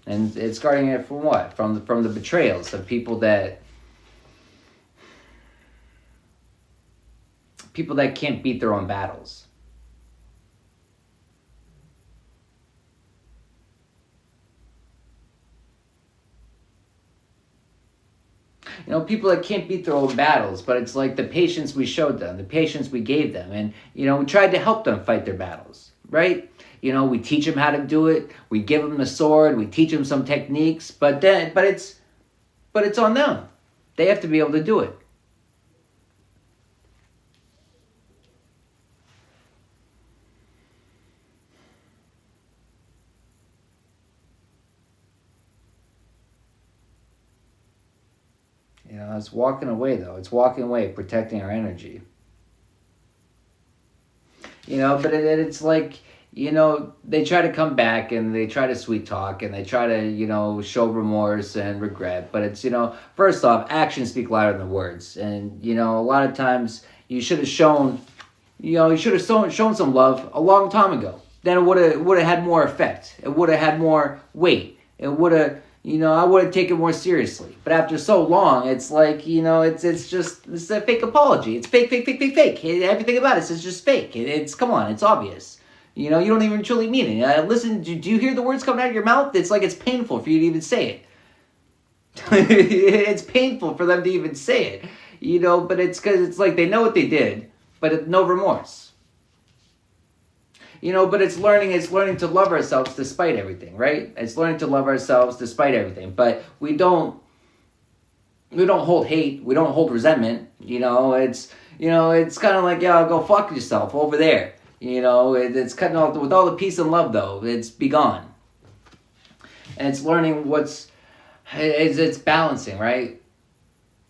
Speaker 4: and it's guarding it from what? From the betrayals of people that can't beat their own battles. People that can't beat their own battles, but it's like the patience we showed them, the patience we gave them, and, we tried to help them fight their battles, right? We teach them how to do it, we give them the sword, we teach them some techniques, but it's on them. They have to be able to do it. It's walking away, though. It's walking away, protecting our energy. But it's like, they try to come back and they try to sweet talk and they try to, show remorse and regret. But it's, first off, actions speak louder than words. And, a lot of times you should have shown, shown some love a long time ago. Then it would have had more effect. It would have had more weight. It would have... I would have taken it more seriously. But after so long, it's like, it's a fake apology. It's fake. Everything about it is just fake. Come on, it's obvious. You don't even truly mean it. Listen, do you hear the words coming out of your mouth? It's like it's painful for you to even say it. It's painful for them to even say it. But it's because it's like they know what they did, but no remorse. But it's learning to love ourselves despite everything, right? It's learning to love ourselves despite everything. But we don't hold hate, we don't hold resentment. It's kind of like, go fuck yourself over there. It's cutting off with all the peace and love, though. It's be gone. And it's learning it's balancing, right?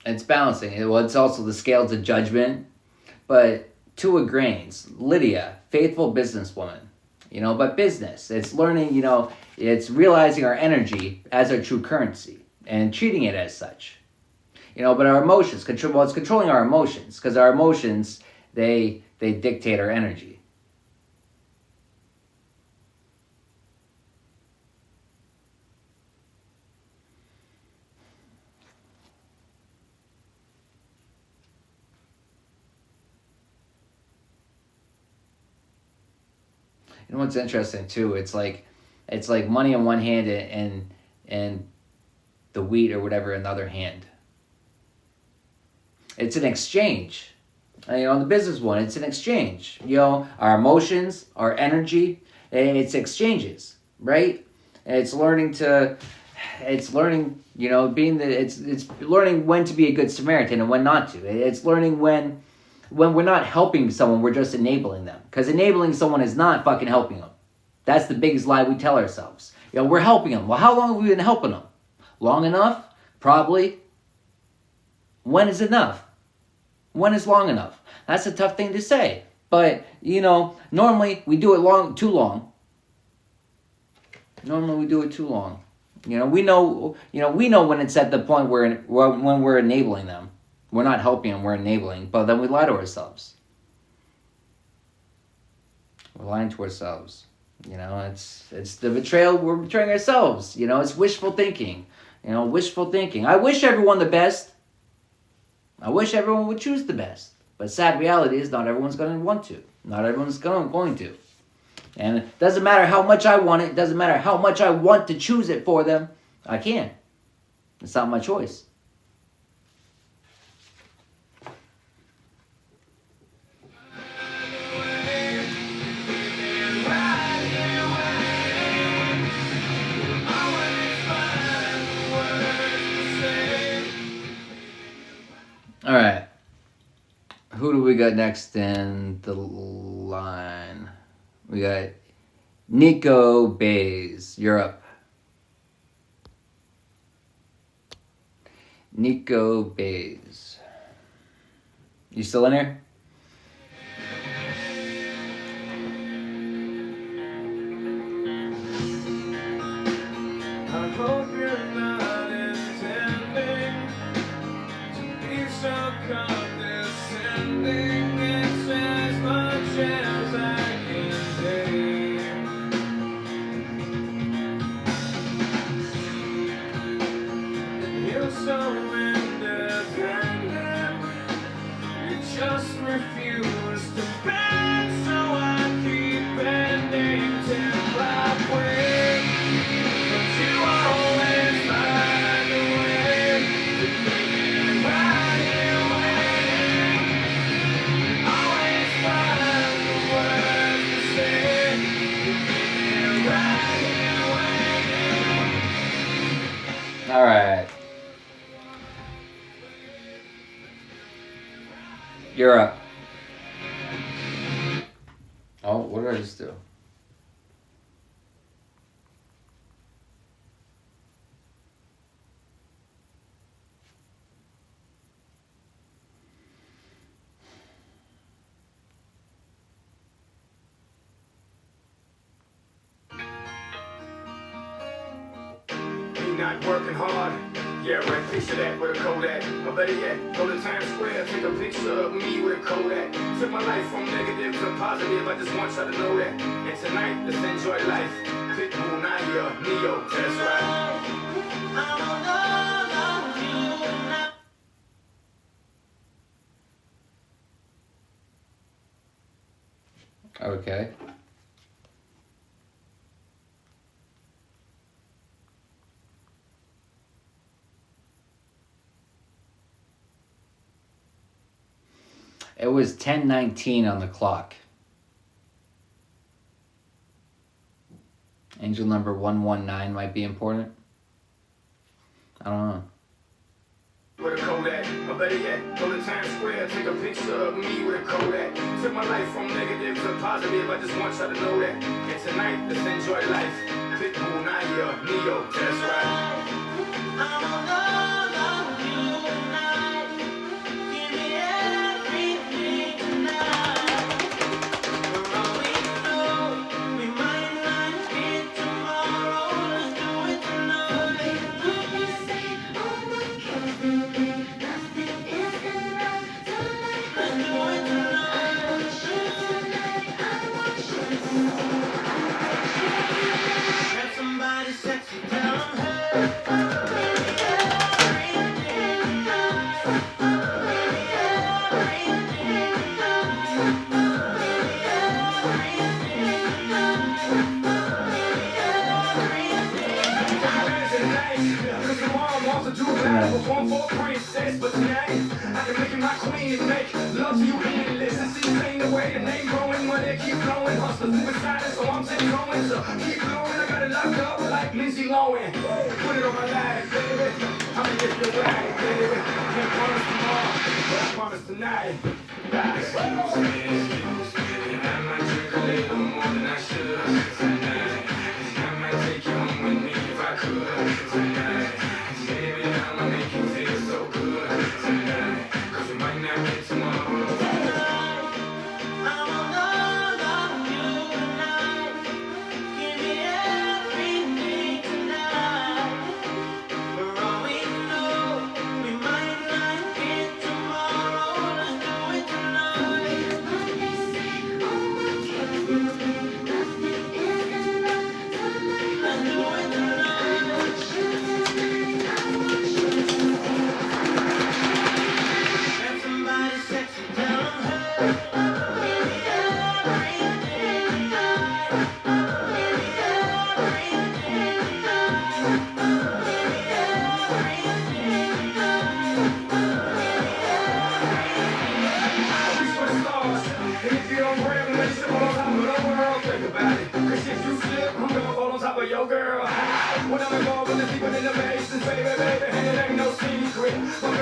Speaker 4: It's balancing. It's also the scales of judgment, but 2 of Grains, Lydia, faithful businesswoman, but business, it's learning, it's realizing our energy as our true currency and treating it as such, but our emotions, it's controlling our emotions, because our emotions, they dictate our energy. What's interesting too, it's like money in one hand and the wheat or whatever in the other hand. It's an exchange. The business one, it's an exchange. Our emotions, our energy, it's exchanges, right? And it's learning, it's learning when to be a good Samaritan and when not to. It's learning when we're not helping someone, we're just enabling them. Because enabling someone is not fucking helping them. That's the biggest lie we tell ourselves. We're helping them. Well, how long have we been helping them? Long enough? Probably. When is enough? When is long enough? That's a tough thing to say. But, normally we do it too long. Normally we do it too long. We know when it's at the point where when we're enabling them. We're not helping them, we're enabling. But then we lie to ourselves. We're lying to ourselves. It's the betrayal, we're betraying ourselves. It's wishful thinking. Wishful thinking. I wish everyone the best. I wish everyone would choose the best. But sad reality is not everyone's going to want to. Not everyone's going to. And it doesn't matter how much I want it. It doesn't matter how much I want to choose it for them. I can't. It's not my choice. All right. Who do we got next in the line? We got Nico Bays. You're up. Nico Bays. You still in here?
Speaker 5: I hope you're not intending to be so condescending. It's as much as I can take. You're so independent, you just refuse to bend, so I keep bending till I win. But you always find a way to make me right here waiting. Always find the words to say to make me right here waiting.
Speaker 4: All right. You're up. Oh, what did I just do?
Speaker 5: He not working hard. Yeah, right, picture that with a Kodak. Or better yet, go to Times Square, take a picture of me with a Kodak. Took my life from negative to positive, I just want y'all to know that. And tonight, let's enjoy life. Pitbull, Naya, Neo, that's right.
Speaker 4: Okay. It was 10:19 on the clock. Angel number 119 might be important. I don't know.
Speaker 5: With a Kodak, or better yet, go to Times Square, take a picture of me with a Kodak. Took my life from negative to positive, I just want y'all to know that. And tonight, let's enjoy life. Pitbull, Naya, Neo, that's right. One for a princess, but tonight I can make you my queen and make love to you endless. This ain't the way the name growing, money keep flowing. Hustlers moving silent, so I'm still going. So keep blowing, I got it locked up like Lindsay Lohan. Put it on my life, baby. I'ma get your ride, baby. Can't promise tomorrow, but I promise tonight. Excuse me, I might drink a little more than I should tonight. I might take you home with me if I could tonight. Baby, I'ma make you feel so good tonight. 'Cause we might not get tomorrow.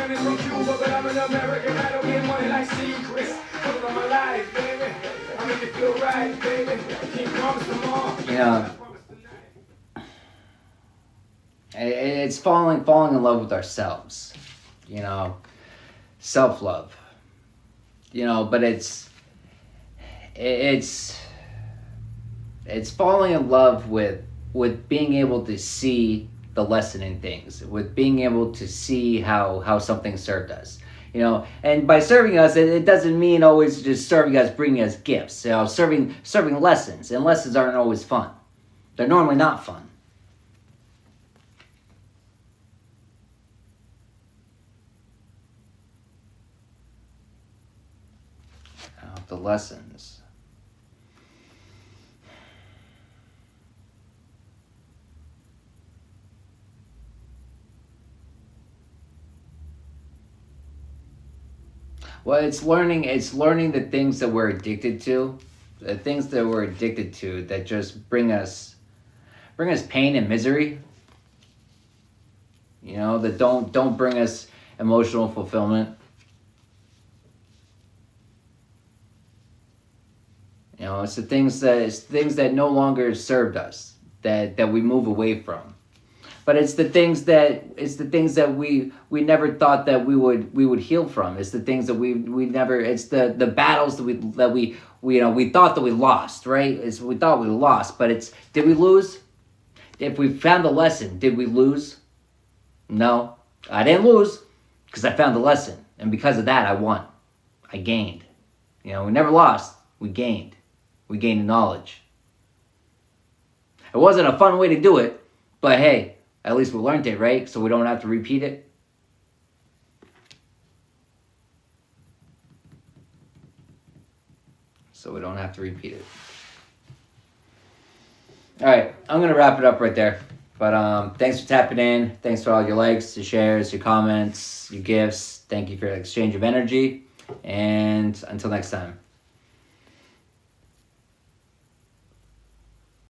Speaker 3: money from Cuba, but I'm an American. I don't get money like secrets. Put on my life, baby. I make it feel right, baby. Can't promise tomorrow.
Speaker 4: You know, it's falling in love with ourselves. You know, self-love. You know, but it's falling in love with being able to see the lesson in things, with being able to see how something served us. You know, and by serving us, it doesn't mean always just serving us, bringing us gifts. You know, serving lessons, and lessons aren't always fun. They're normally not fun. The lessons. Well, it's learning the things that we're addicted to, that just bring us pain and misery. You know, that don't bring us emotional fulfillment. You know, it's the things that no longer served us, that we move away from. But it's the things that we never thought that we would heal from. It's the things that we never. It's the battles that we thought that we lost, right? We thought we lost, but did we lose? If we found the lesson, did we lose? No, I didn't lose because I found the lesson, and because of that, I won. I gained. You know, we never lost. We gained. We gained knowledge. It wasn't a fun way to do it, but hey, at least we learned it, right? So we don't have to repeat it. So we don't have to repeat it. All right, I'm going to wrap it up right there. But thanks for tapping in. Thanks for all your likes, your shares, your comments, your gifts. Thank you for the exchange of energy. And until next time.